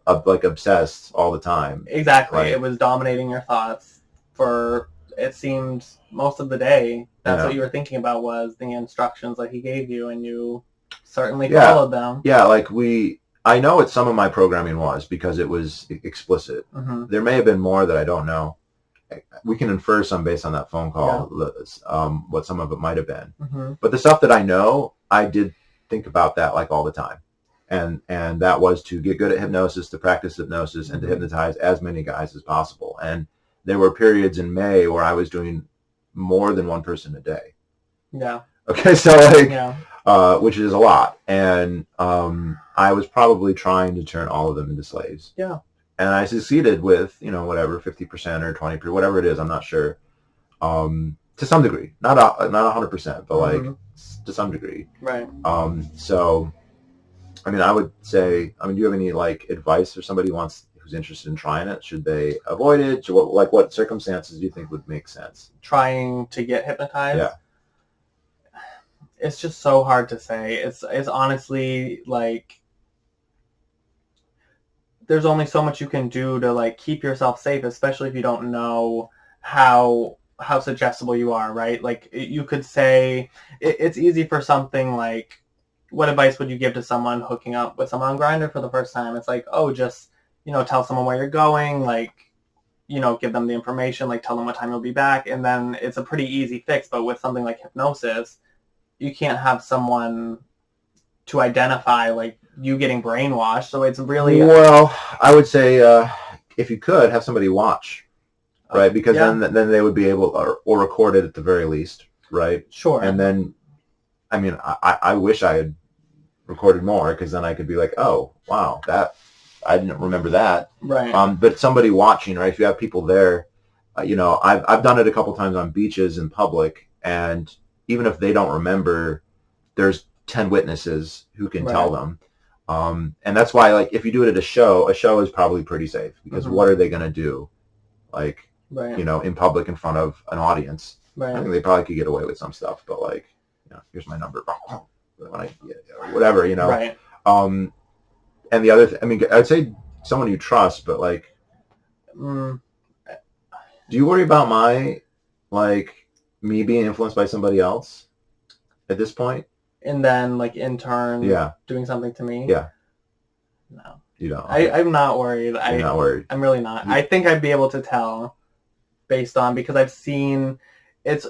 like obsessed all the time. Exactly. It was dominating your thoughts for, it seemed, most of the day. That's what you were thinking about, was the instructions that he gave you, and you certainly followed them. Yeah, like I know what some of my programming was because it was explicit. There may have been more that I don't know. We can infer some based on that phone call, what some of it might have been. But the stuff that I know, I did think about that like all the time. And that was to get good at hypnosis, to practice hypnosis, and to hypnotize as many guys as possible. And there were periods in May where I was doing more than one person a day. Yeah. Okay, so which is a lot. And I was probably trying to turn all of them into slaves. Yeah. And I succeeded with, whatever, 50% or 20%, whatever it is, I'm not sure. To some degree. Not 100%, but like to some degree. Right. So... I would say, do you have any like advice for somebody who's interested in trying it? Should they avoid it? What circumstances do you think would make sense? Trying to get hypnotized? Yeah. It's just so hard to say. It's honestly like, there's only so much you can do to like keep yourself safe, especially if you don't know how suggestible you are, right? Like you could say, it's easy for something like, what advice would you give to someone hooking up with someone on Grindr for the first time? It's like, just, tell someone where you're going, like, give them the information, like tell them what time you'll be back, and then it's a pretty easy fix. But with something like hypnosis, you can't have someone to identify like you getting brainwashed. So it's really... Well, I would say if you could, have somebody watch, right? Because then they would be able, or record it at the very least, right? Sure. And then I mean, I wish I had recorded more, because then I could be like, oh, wow, that I didn't remember that. Right. But somebody watching, right? If you have people there, I've done it a couple times on beaches in public, and even if they don't remember, there's 10 witnesses who can tell them. And that's why, like, if you do it at a show is probably pretty safe, because what are they going to do? Like, in public in front of an audience. I think they probably could get away with some stuff, but like, here's my number. When whatever, Right. And the other, I mean, I'd say someone you trust, but like, do you worry about me being influenced by somebody else at this point? And then, like, in turn, doing something to me? Yeah. No. You don't. I'm not worried. You're not worried. I'm really not. I think I'd be able to tell based on, because I've seen, it's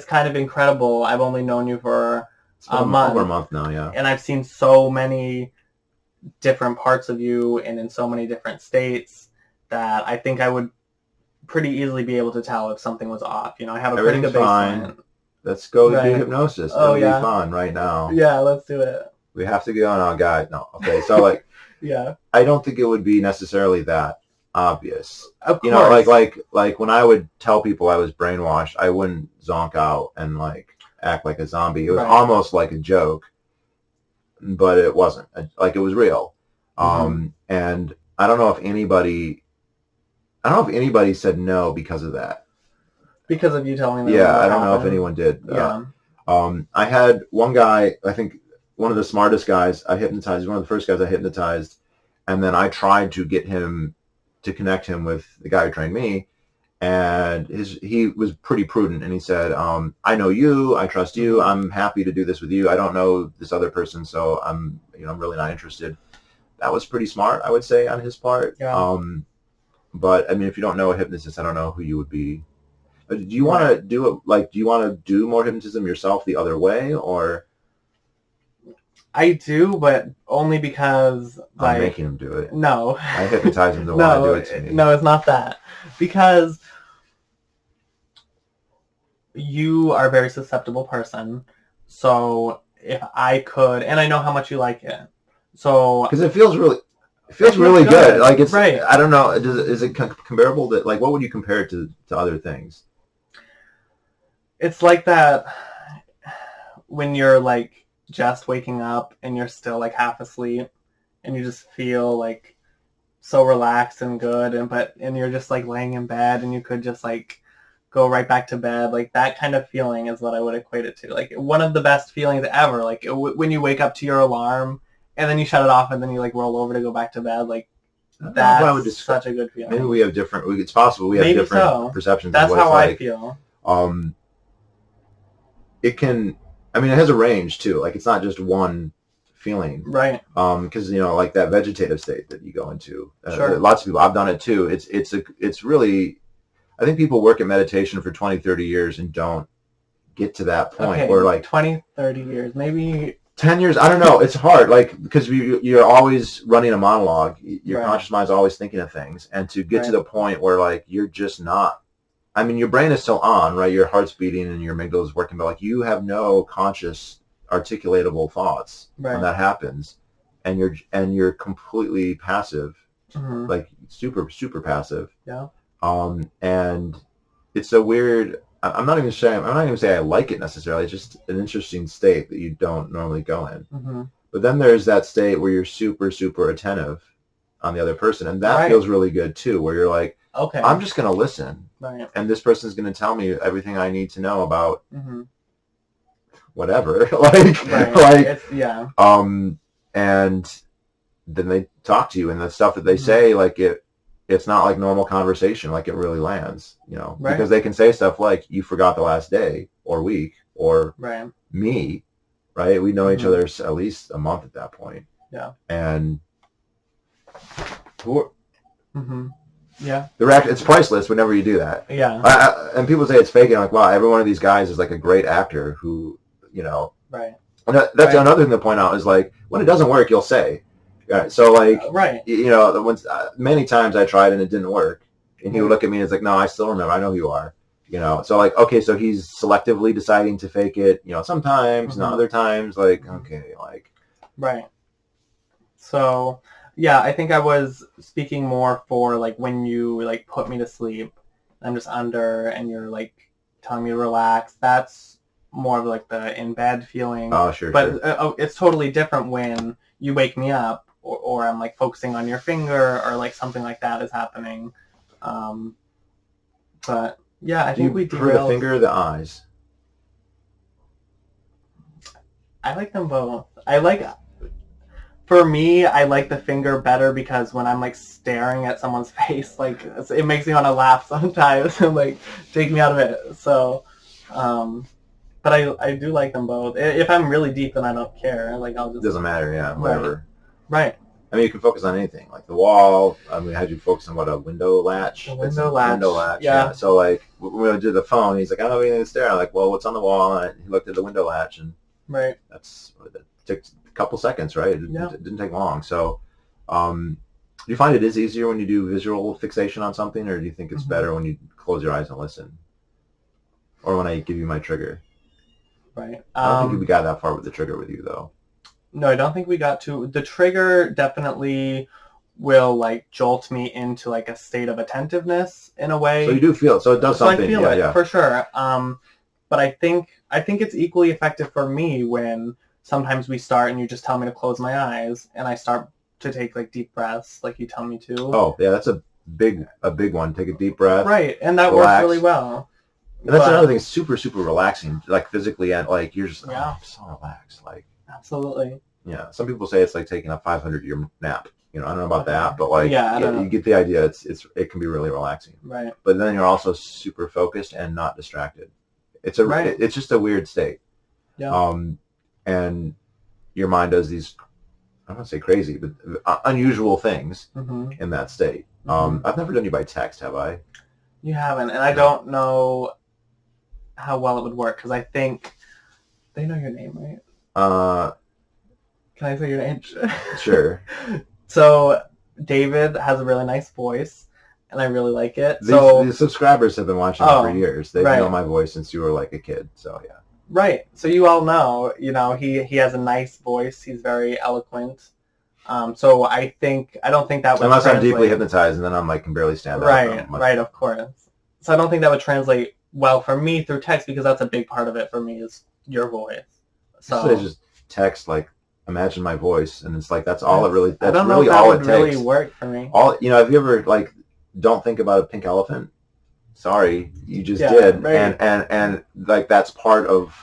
kind of incredible. I've only known you for a month. Over a month now, yeah. And I've seen so many different parts of you and in so many different states that I think I would pretty easily be able to tell if something was off. I have a pretty good baseline. Let's go do hypnosis. It'll be fun right now. Yeah, let's do it. We have to go on our guide. No, okay. So like, yeah. I don't think it would be necessarily that obvious. Of course. Like when I would tell people I was brainwashed, I wouldn't zonk out and like act like a zombie. It was almost like a joke, but it wasn't. Like, it was real. And I don't know if anybody said no because of that. Because of you telling them. Yeah, I don't know if anyone did. Yeah. I had one guy, I think one of the smartest guys I hypnotized, one of the first guys I hypnotized, and then I tried to get him to connect him with the guy who trained me, and he was pretty prudent, and he said, I know you, I trust you, I'm happy to do this with you. I don't know this other person, so I'm really not interested. That was pretty smart, I would say, on his part. Yeah. But I mean, if you don't know a hypnotist, I don't know who you would be. Do you want to do it? Like, do you want to do more hypnotism yourself the other way, or? I do, but only because I'm making him do it. No, I hypnotize him to want to do it to me. No, it's not that. Because you are a very susceptible person. So if I could, and I know how much you like it, so because it feels really good. Like, it's right. I don't know. Is it comparable to, like, what would you compare it to other things? It's like that when you're like just waking up and you're still like half asleep and you just feel like so relaxed and good, and you're just like laying in bed and you could just like go right back to bed. Like, that kind of feeling is what I would equate it to. Like, one of the best feelings ever. Like, when you wake up to your alarm and then you shut it off and then you like roll over to go back to bed. Like, that's such a good feeling. Maybe we have different. It's possible we have different perceptions. That's of what how it's like. I feel. It can. I mean, it has a range too. Like, it's not just one feeling, right? Because like that vegetative state that you go into. Sure. Lots of people. I've done it too. It's really. I think people work at meditation for 20, 30 years and don't get to that point where, like, 20, 30 years, maybe 10 years. I don't know. It's hard, like, because you're always running a monologue. Your conscious mind's always thinking of things, and to get to the point where, like, you're just not. I mean, your brain is still on, right? Your heart's beating and your amygdala is working, but like, you have no conscious, articulatable thoughts when that happens, and you're completely passive, like super, super passive. Yeah. And it's a weird. I'm not even say I like it necessarily. It's just an interesting state that you don't normally go in. But then there's that state where you're super, super attentive on the other person, and that feels really good too. Where you're like, okay, I'm just going to listen, and this person's going to tell me everything I need to know about whatever. And then they talk to you, and the stuff that they say, like, it's not like normal conversation. Like, it really lands, because they can say stuff like, you forgot the last day or week or me, right? We know each other at least a month at that point. Yeah. And it's priceless whenever you do that. Yeah. And people say it's fake, and I'm like, wow, every one of these guys is like a great actor who, Right. And that's another thing to point out is, like, when it doesn't work, you'll say. Right. So, like, many times I tried and it didn't work, and he would look at me and it's like, no, I still remember. I know who you are. You know, so like, okay, so he's selectively deciding to fake it, you know, sometimes, not other times, like, okay, like. Right. So, yeah, I think I was speaking more for, like, when you, like, put me to sleep, I'm just under, and you're, like, telling me to relax. That's more of, like, the in bed feeling. Oh, sure, but sure. It's totally different when you wake me up, or I'm, like, focusing on your finger, or, like, something like that is happening. But, yeah, I Do think you we prefer the derailed. finger or the eyes? I like them both. For me, I like the finger better because when I'm like staring at someone's face, like it makes me want to laugh sometimes and like take me out of it. So, um, but I do like them both. If I'm really deep, then I don't care. Like I'll It just doesn't matter, yeah, whatever. right. I mean, you can focus on anything, like the wall. I mean, had you focus on what, a window latch? The window latch. Window latch, Yeah. yeah. So like when we did the phone, he's like, I don't have anything to stare at. I'm like, well, what's on the wall? And he looked at the window latch, and right. That took a couple seconds, right? Yeah. It didn't take long. So, do you find it is easier when you do visual fixation on something, or do you think it's better when you close your eyes and listen? Or when I give you my trigger? Right. I don't think we got that far with the trigger with you, though. No, I don't think we got to. The trigger definitely will like jolt me into like a state of attentiveness in a way. So you do feel, so it does something. I feel it yeah. for sure. But I think it's equally effective for me when sometimes we start and you just tell me to close my eyes and I start to take like deep breaths like you tell me to. Oh yeah, that's a big one. Take a deep breath. Right, and that works really well. And that's another thing. It's super, super relaxing, like physically, and like you're just I'm so relaxed. Like absolutely. Yeah. Some people say it's like taking a 500-year nap. You know, I don't know about that, but like, you get the idea. It can be really relaxing. Right. But then you're also super focused and not distracted. It's it's just a weird state. Yeah. And your mind does these, I don't want to say crazy, but unusual things in that state. I've never done you by text, have I? You haven't, and I don't know how well it would work because I think they know your name, right? Can I say your name? Sure. So David has a really nice voice, and I really like it. The subscribers have been watching for years. They've known my voice since you were like a kid. So yeah. Right. So you all know, he has a nice voice. He's very eloquent. So I don't think that would unless I'm deeply hypnotized and then I'm like can barely stand up. Right, of course. So I don't think that would translate well for me through text because that's a big part of it for me is your voice. So it's just text like imagine my voice and it's like that's all it really I don't know really if that all would it really takes. Work for me. Have you ever like don't think about a pink elephant? Sorry, you just did. Right. And like that's part of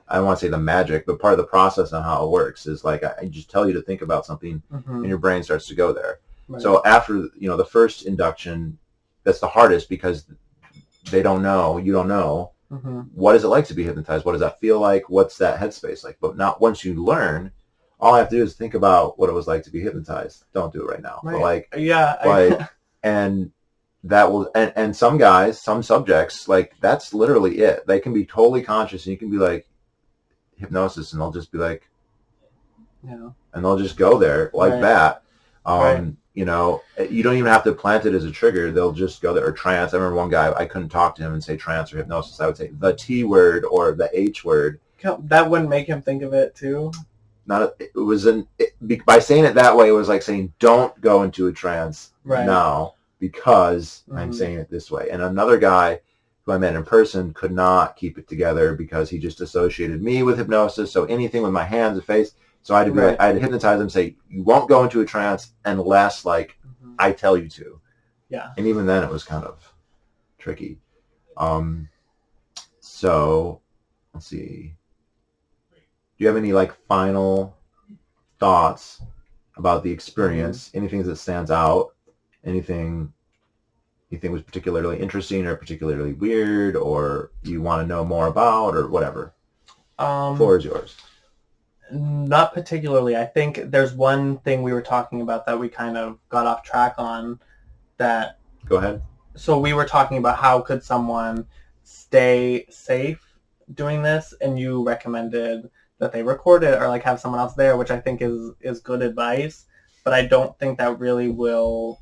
I don't want to say the magic, but part of the process on how it works is like I just tell you to think about something and your brain starts to go there. Right. So after the first induction, that's the hardest because they don't know, you don't know. What is it like to be hypnotized? What does that feel like? What's that headspace like? But not once you learn, all I have to do is think about what it was like to be hypnotized. Don't do it right now. Right. But and that will and some guys, some subjects, like that's literally it. They can be totally conscious and you can be like hypnosis and they'll just be like and they'll just go there like that. You don't even have to plant it as a trigger. They'll just go there. Or trance. I remember one guy, I couldn't talk to him and say trance or hypnosis. I would say the T word or the H word. That wouldn't make him think of it too? By saying it that way, it was like saying don't go into a trance now because I'm saying it this way. And another guy who I met in person could not keep it together because he just associated me with hypnosis. So anything with my hands and face. So I had to be I had to hypnotize him, say you won't go into a trance unless I tell you to. Yeah. And even then, it was kind of tricky. So let's see. Do you have any final thoughts about the experience? Anything that stands out? Anything you think was particularly interesting or particularly weird, or you want to know more about, or whatever? The floor is yours. Not particularly. I think there's one thing we were talking about that we kind of got off track on. That. Go ahead. So we were talking about how could someone stay safe doing this, and you recommended that they record it or have someone else there, which I think is good advice. But I don't think that really will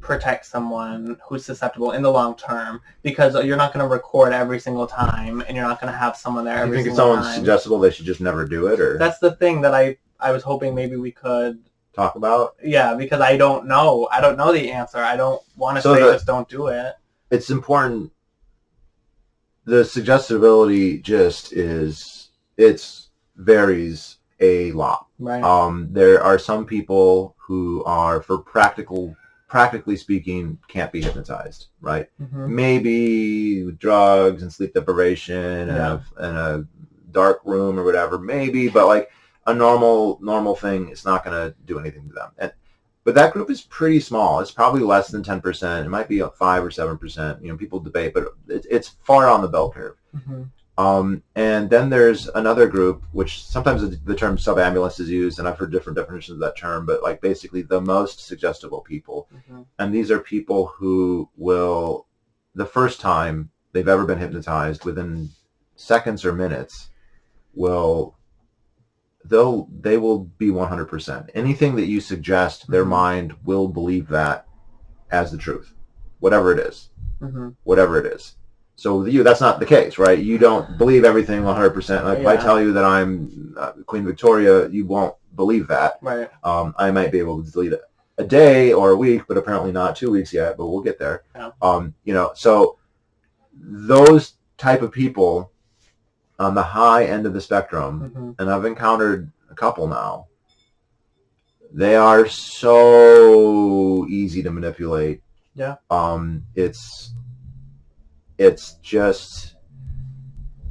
protect someone who's susceptible in the long term, because you're not going to record every single time, and you're not going to have someone there every single time. You think if someone's suggestible, they should just never do it, or? That's the thing that I was hoping maybe we could talk about. Yeah, because I don't know the answer. I don't want to say just don't do it. It's important. The suggestibility just varies a lot. Right. There are some people who are, for practically speaking, can't be hypnotized, right? Mm-hmm. Maybe with drugs and sleep deprivation and a dark room or whatever, maybe, but like a normal thing, it's not going to do anything to them. But that group is pretty small. It's probably less than 10%. It might be 5 or 7%. People debate, but it's far on the bell curve. Mm-hmm. And then there's another group, which sometimes the term subambulance is used, and I've heard different definitions of that term, but like basically the most suggestible people. Mm-hmm. And these are people who will, the first time they've ever been hypnotized, within seconds or minutes, they will be 100%. Anything that you suggest, their mind will believe that as the truth, whatever it is. Mm-hmm. Whatever it is. So with you, that's not the case, right? You don't believe everything 100%. Like if I tell you that I'm Queen Victoria, you won't believe that. Right. I might be able to delete it a day or a week, but apparently not 2 weeks yet, but we'll get there. Yeah. So those type of people on the high end of the spectrum, and I've encountered a couple now, they are so easy to manipulate. Yeah. It's just,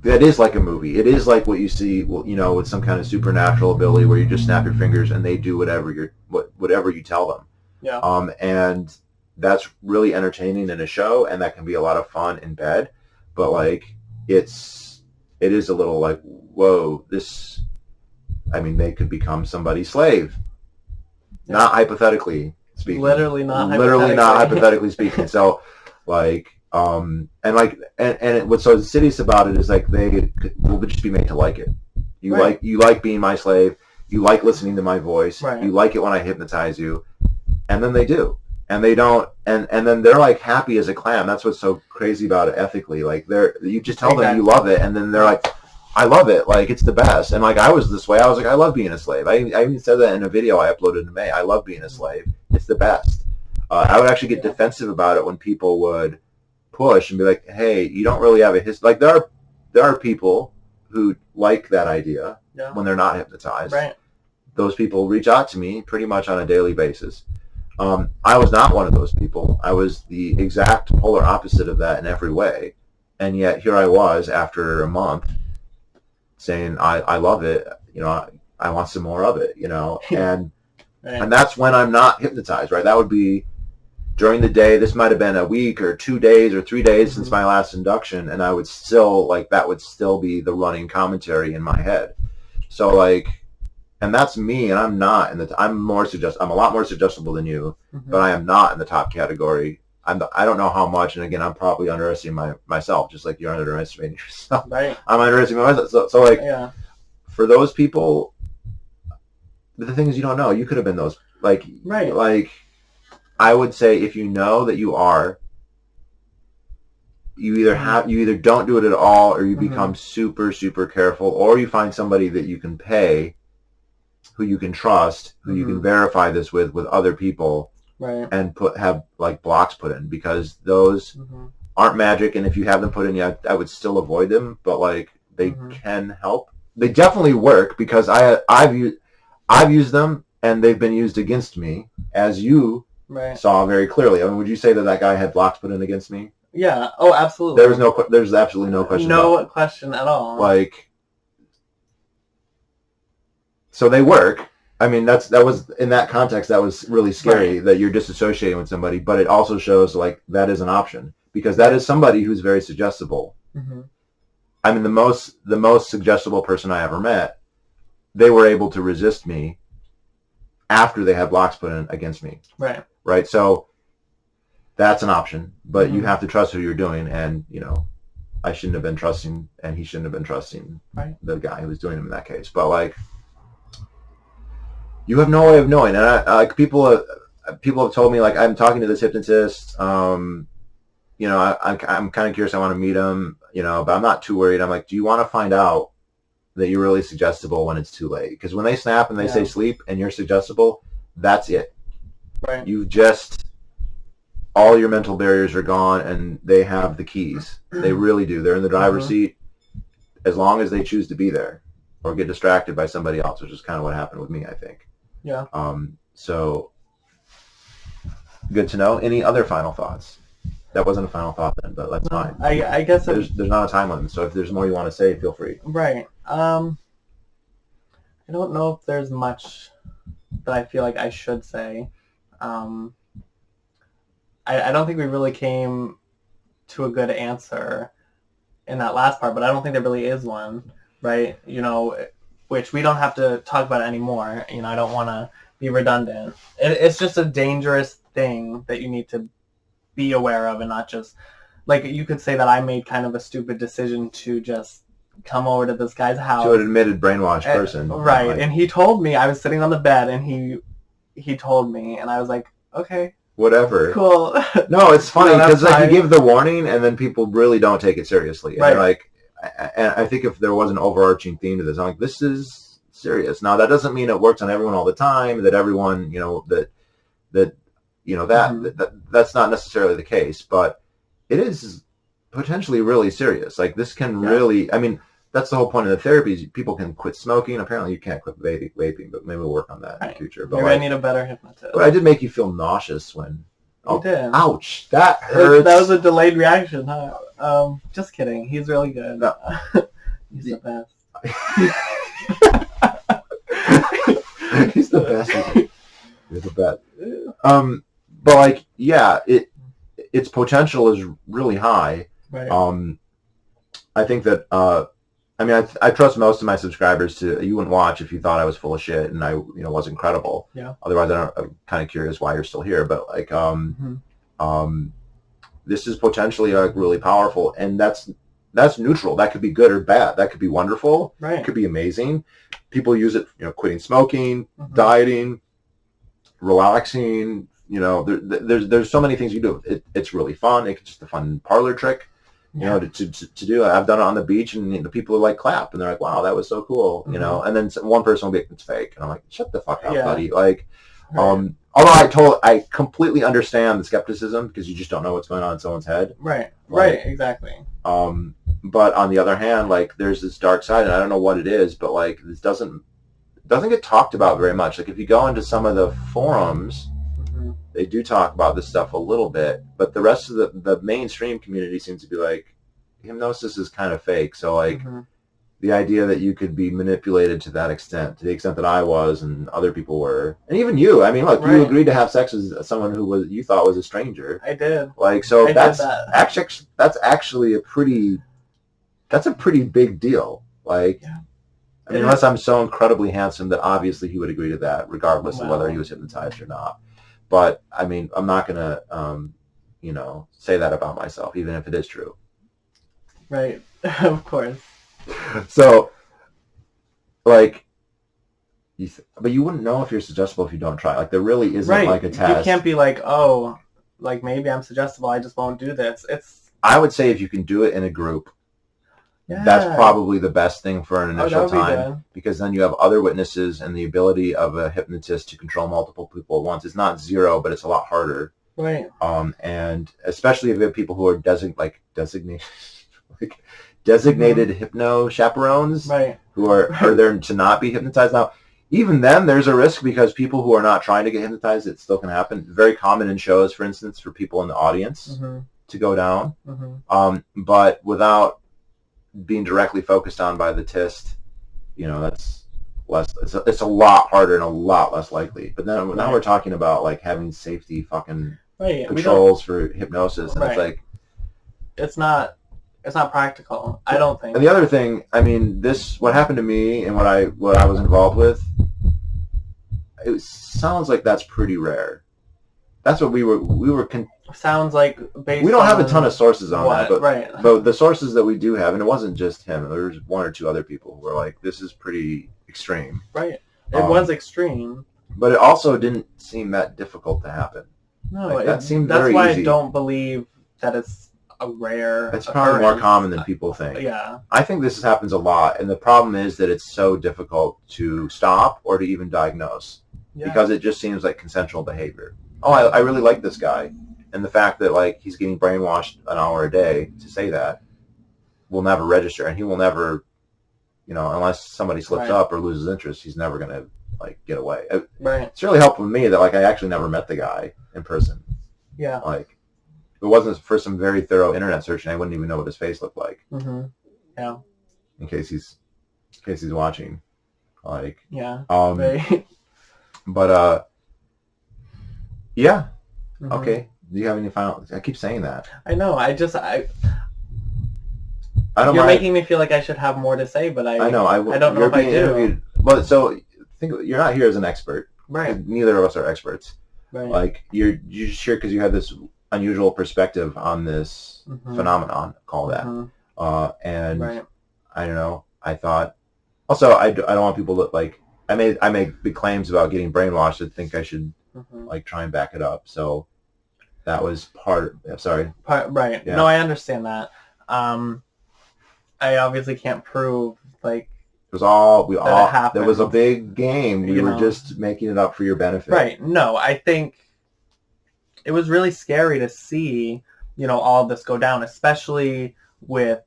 it is like a movie. It is like what you see, with some kind of supernatural ability where you just snap your fingers and they do whatever you tell them. Yeah. And that's really entertaining in a show, and that can be a lot of fun in bed. But like, it is a little like, whoa, they could become somebody's slave. Yeah. Not hypothetically speaking. Literally not hypothetically speaking. So like, what's so insidious about it is like they will just be made to like it. You like being my slave. You like listening to my voice. Right. You like it when I hypnotize you, and then they do, and they don't, and then they're like happy as a clam. That's what's so crazy about it ethically. Like you just tell them you love it, and then they're like, I love it. Like it's the best. And like I was this way. I was like, I love being a slave. I even said that in a video I uploaded in May. I love being a slave. It's the best. I would actually get defensive about it when people would push and be like, hey, you don't really have a history. Like there are people who like that idea when they're not hypnotized. Right. Those people reach out to me pretty much on a daily basis. I was not one of those people. I was the exact polar opposite of that in every way. And yet here I was after a month saying, I love it. I want some more of it, and and that's when I'm not hypnotized, right? That would be during the day. This might have been a week or 2 days or 3 days since my last induction, and I would still that would still be the running commentary in my head. So like, and that's me, and I'm not I'm a lot more suggestible than you, but I am not in the top category. I don't know how much, and again, I'm probably underestimating myself, just like you're underestimating yourself. Right. I'm underestimating myself. So like, for those people, the thing is, you don't know. You could have been those. Like, right. Like, I would say if you know that you are, you either don't do it at all, or you become super, super careful, or you find somebody that you can pay, who you can trust, who you can verify this with other people. Right. And have like blocks put in, because those aren't magic, and if you have them put in, I would still avoid them. But like they can help. They definitely work, because I've used them, and they've been used against me, as you saw very clearly. I mean, would you say that guy had blocks put in against me? Yeah. Oh, absolutely. There's absolutely no question. No question at all. Like, so they work. I mean, that was, in that context, that was really scary, that you're disassociating with somebody, but it also shows like that is an option, because that is somebody who's very suggestible. I mean, the most suggestible person I ever met, they were able to resist me after they had blocks put in against me. Right. Right. So that's an option, but you have to trust who you're doing, and I shouldn't have been trusting, and he shouldn't have been trusting the guy who was doing him in that case. But like, you have no way of knowing, and like people, people have told me, like, I'm talking to this hypnotist. You know, I'm kind of curious. I want to meet him. You know, but I'm not too worried. I'm like, do you want to find out that you're really suggestible when it's too late? Because when they snap and they say sleep and you're suggestible, that's it. Right. You've just, all your mental barriers are gone, and they have the keys. They really do. They're in the driver's seat as long as they choose to be there or get distracted by somebody else, which is kind of what happened with me, I think. Yeah. So good to know. Any other final thoughts? That wasn't a final thought then, but that's fine. I guess there's not a time limit, so if there's more you want to say, feel free. Right. I don't know if there's much that I feel like I should say. I don't think we really came to a good answer in that last part, but I don't think there really is one, right? You know, which we don't have to talk about anymore. You know, I don't want to be redundant. It's just a dangerous thing that you need to be aware of, and not just, like, you could say that I made kind of a stupid decision to just come over to this guy's house. To an admitted brainwashed person. Right, like, and he told me, I was sitting on the bed, and he told me, and I was like, okay. Whatever. Cool. No, it's funny because like you give the warning and then people really don't take it seriously. And right. Like, and I think if there was an overarching theme to this, I'm like, this is serious. Now that doesn't mean it works on everyone all the time. That everyone, you know, that you know that's not necessarily the case, but it is potentially really serious. Like this can really. I mean, that's the whole point of the therapy. Is people can quit smoking. Apparently, you can't quit vaping, but maybe we'll work on that in the future. But maybe I need a better hypnotist. But I did make you feel nauseous when. You did. Ouch! That hurts. That was a delayed reaction, huh? Just kidding. He's really good. No. He's the best. He's the best. He's the best. But like, yeah, its potential is really high. Right. I think that. I mean, I trust most of my subscribers to. You wouldn't watch if you thought I was full of shit and I, wasn't credible. Yeah. Otherwise, I'm kind of curious why you're still here. But like, this is potentially like really powerful, and that's neutral. That could be good or bad. That could be wonderful. Right. It could be amazing. People use it, quitting smoking, dieting, relaxing. There's so many things you do. It's really fun. It's just a fun parlor trick. To do. I've done it on the beach, and the people like clap, and they're like, "Wow, that was so cool," And then one person will be like, "It's fake," and I'm like, "Shut the fuck up, buddy!" Like, right. Although I completely understand the skepticism because you just don't know what's going on in someone's head. Right. Right. Exactly. But on the other hand, like, there's this dark side, and I don't know what it is, but like, this doesn't get talked about very much. Like, if you go into some of the forums. They do talk about this stuff a little bit, but the rest of the mainstream community seems to be like, hypnosis is kind of fake. So like the idea that you could be manipulated to that extent, to the extent that I was and other people were, and even you. I mean, look, you agreed to have sex with someone who you thought was a stranger. I did. Like, so that's actually a pretty big deal. Like, I mean, unless I'm so incredibly handsome that obviously he would agree to that, regardless of whether he was hypnotized or not. But, I mean, I'm not going to, say that about myself, even if it is true. Right. Of course. So, like, but you wouldn't know if you're suggestible if you don't try. Like, there really isn't, like, a test. You can't be like, oh, like, maybe I'm suggestible, I just won't do this. I would say if you can do it in a group, that's probably the best thing for an initial time, because then you have other witnesses, and the ability of a hypnotist to control multiple people at once is not zero, but it's a lot harder. Right. And especially if you have people who are designated hypno chaperones, right, who are there to not be hypnotized. Now, even then, there's a risk because people who are not trying to get hypnotized, it still can happen. Very common in shows, for instance, for people in the audience to go down, but without being directly focused on by the tist, that's less. It's a lot harder and a lot less likely. But then now we're talking about like having safety fucking controls for hypnosis, and it's like it's not practical. I don't think. And the other thing, I mean, what happened to me and what I was involved with, it sounds like that's pretty rare. That's what we were. Sounds like based. We don't have a ton of sources on that, but but the sources that we do have, and it wasn't just him. There was one or two other people who were like, "This is pretty extreme." Right. It was extreme. But it also didn't seem that difficult to happen. No, like, that seemed very that's why easy. I don't believe that it's a rare It's probably occurrence. more common than people think. Yeah. I think this happens a lot, and the problem is that it's so difficult to stop or to even diagnose because it just seems like consensual behavior. Oh, I really like this guy. And the fact that like he's getting brainwashed an hour a day to say that will never register, and he will never, unless somebody slips up or loses interest, he's never going to like get away. It's really helped with me that like I actually never met the guy in person. Yeah. Like if it wasn't for some very thorough internet searching, I wouldn't even know what his face looked like. Mm-hmm. Yeah. In case he's watching, like. Yeah. But yeah. Mm-hmm. Okay. Do you have any final? I keep saying that. I know. I don't. You're making me feel like I should have more to say, but I know. I don't know if I do. Interviewed. But so think you're not here as an expert. Right. Neither of us are experts. Right. Like you're just here because you have this unusual perspective on this phenomenon. Call that. And I don't know. I thought. Also, I don't want people to like. I make big claims about getting brainwashed. I think I should like try and back it up. So that was part. Sorry. Right. Yeah. No, I understand that. I obviously can't prove like. It was there was a big game. We were just making it up for your benefit. Right. No, I think it was really scary to see, all of this go down, especially with.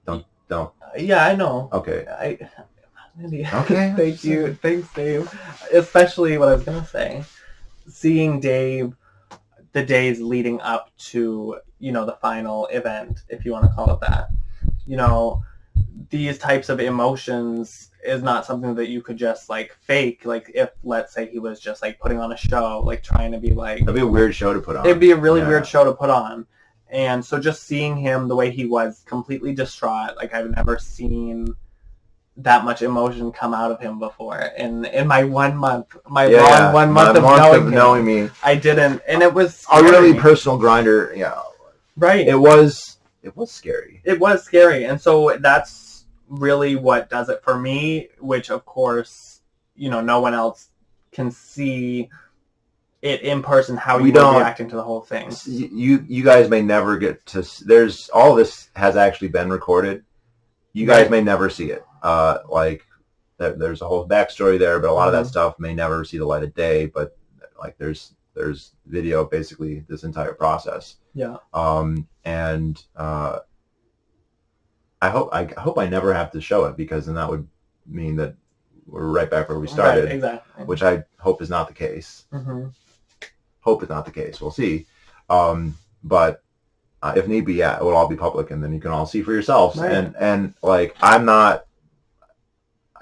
Don't. Yeah, I know. Okay. Okay. Thank you. Thanks, Dave. Especially what I was going to say. Seeing Dave the days leading up to, the final event, if you want to call it that. These types of emotions is not something that you could just like fake. Like if, let's say, he was just like putting on a show, like trying to be like. That'd be a weird show to put on. It'd be a really weird show to put on. And so just seeing him the way he was, completely distraught, like I've never seen that much emotion come out of him before. In my 1 month, long 1 month of knowing me, I didn't, and it was scary. A really personal grinder. Yeah, right. It was scary. It was scary, and so that's really what does it for me. Which, of course, no one else can see it in person how you were reacting to the whole thing. You guys may never get to. There's all of this has actually been recorded. You guys may never see it. Like there's a whole backstory there, but a lot of that stuff may never see the light of day. But like there's video of basically this entire process. Yeah. And I hope I never have to show it, because then that would mean that we're right back where we started. Right, exactly. Which I hope is not the case. Hope is not the case. We'll see. But if need be, it will all be public, and then you can all see for yourselves. Right. And like I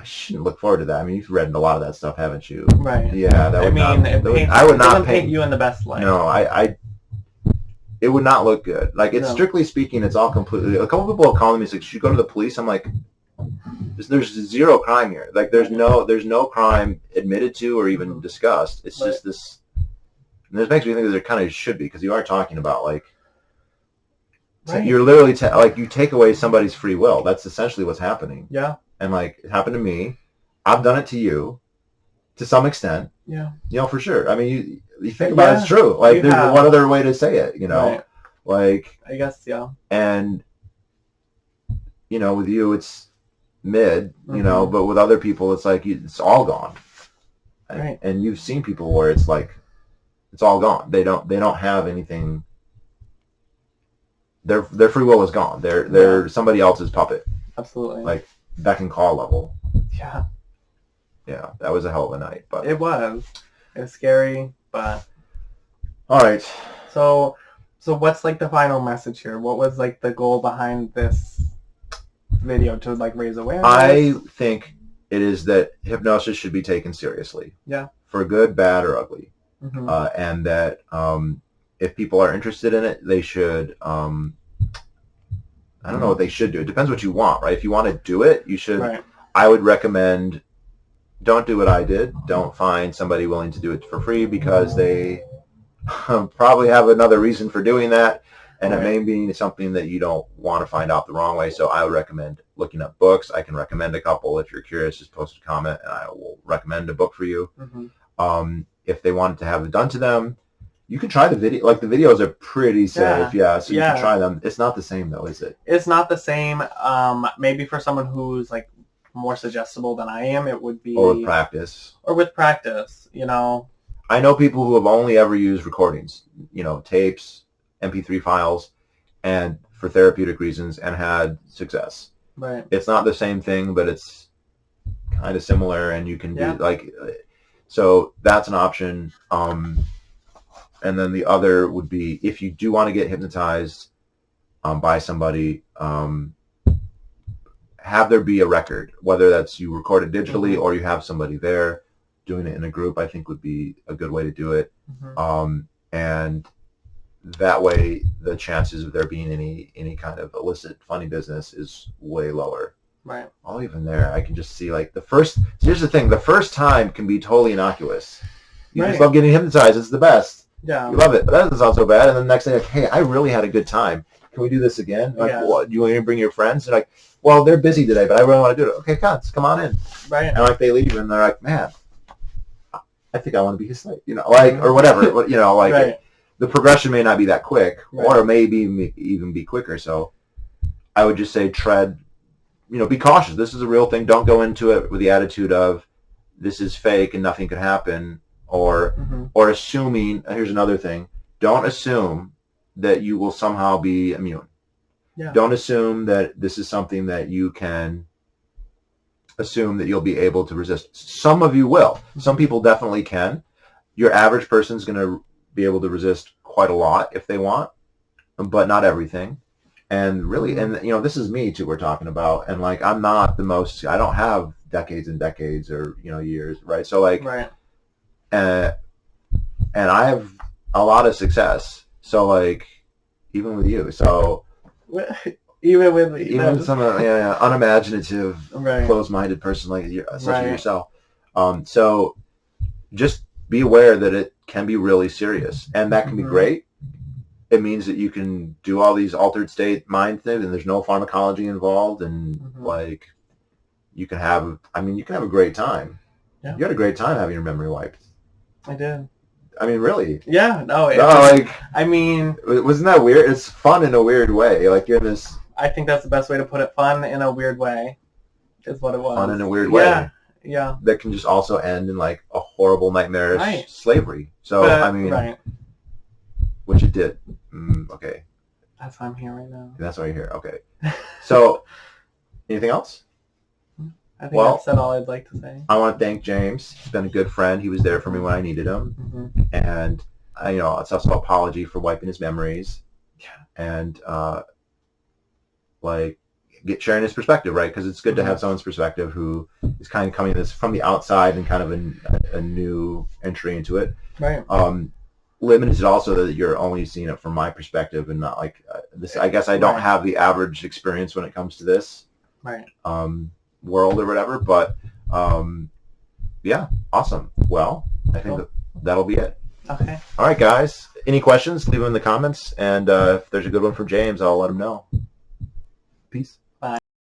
shouldn't look forward to that. I mean, you've read a lot of that stuff, haven't you? Right. Yeah. I would not paint you in the best light. No, it would not look good. Like, it's strictly speaking, it's all completely. A couple people have called me and said, "Should you go to the police?" I'm like, there's zero crime here. Like, there's no crime admitted to or even discussed. It's just this. And this makes me think that there kind of should be, because you are talking about like. You're literally like you take away somebody's free will. That's essentially what's happening. Yeah. And like it happened to me. I've done it to you, to some extent. Yeah. For sure. I mean, you think about it, it's true. Like there's one other way to say it. Right. Like. I guess And. With you it's mid. But with other people it's like it's all gone. Right. And you've seen people where it's like, it's all gone. They don't have anything. Their free will is gone. They're somebody else's puppet. Absolutely. Like beck and call level. Yeah. Yeah, that was a hell of a night. But it was scary, but. All right. So what's like the final message here? What was like the goal behind this video, to like raise awareness? I think it is that hypnosis should be taken seriously. Yeah. For good, bad, or ugly. And that if people are interested in it, they should. I don't know what they should do. It depends what you want, right? If you want to do it, you should. Right. I would recommend. Don't do what I did. Don't find somebody willing to do it for free, because they probably have another reason for doing that, and it may be something that you don't want to find out the wrong way. So I would recommend looking up books. I can recommend a couple. If you're curious, just post a comment, and I will recommend a book for you. If they wanted to have it done to them, you can try the video. Like the videos are pretty safe, so you can try them. It's not the same though, is it? It's not the same. Maybe for someone who's like more suggestible than I am, it would be. Or with practice. Or with practice, you know. I know people who have only ever used recordings, you know, tapes, MP3 files, and for therapeutic reasons, and had success. Right. It's not the same thing, but it's kind of similar, and you can do like. So that's an option. And then the other would be if you do want to get hypnotized by somebody, have there be a record, whether that's you record it digitally or you have somebody there doing it in a group. I think would be a good way to do it. And that way the chances of there being any kind of illicit funny business is way lower. Right. All even there, I can just see like here's the thing, the first time can be totally innocuous. You just love getting hypnotized. It's the best. Yeah. You love it. But that doesn't sound so bad. And then the next day, like, hey, I really had a good time. Can we do this again? Like, what, do you want to bring your friends? They're like, well, they're busy today, but I really want to do it. Okay, come on in. Right. And like they leave and they're like, man, I think I want to be his slave. You know, like, or whatever. You know, like the progression may not be that quick or maybe even be quicker. So I would just say tread, you know, be cautious. This is a real thing. Don't go into it with the attitude of this is fake and nothing could happen. Or assuming, here's another thing, don't assume that you will somehow be immune. Yeah. Don't assume that this is something that you can assume that you'll be able to resist. Some of you will. Some people definitely can. Your average person's going to be able to resist quite a lot if they want, but not everything. And really, and you know, this is me too we're talking about, and like I'm not the most, I don't have decades and decades or, you know, years, right? So like, and I have a lot of success. So like, even with you, so even with me, even some unimaginative, closed-minded person like you, such as yourself. So just be aware that it can be really serious, and that can be great. It means that you can do all these altered state mind things, and there's no pharmacology involved, and like you can have a great time. Yeah. You had a great time having your memory wiped. I did. I mean, really? Yeah. No. I mean, wasn't that weird? It's fun in a weird way. Like you're this. I think that's the best way to put it. Fun in a weird way, is what it was. Fun in a weird way. Yeah. Yeah. That can just also end in like a horrible, nightmarish slavery. So I mean, which it did. Okay. That's why I'm here right now. That's why you're here. Okay. So, anything else? I think I've said all I'd like to say. I want to thank James. He's been a good friend. He was there for me when I needed him. And, you know, it's also an apology for wiping his memories. Yeah. And, like, sharing his perspective, right? Because it's good to have someone's perspective who is kind of coming this from the outside and kind of a new entry into it. Right. Limited also that you're only seeing it from my perspective and not like this. I guess I don't have the average experience when it comes to this. Right. World or whatever, but yeah, awesome. Well, I think that'll be it. Okay. All right, guys. Any questions? Leave them in the comments, and if there's a good one for James, I'll let him know. Peace.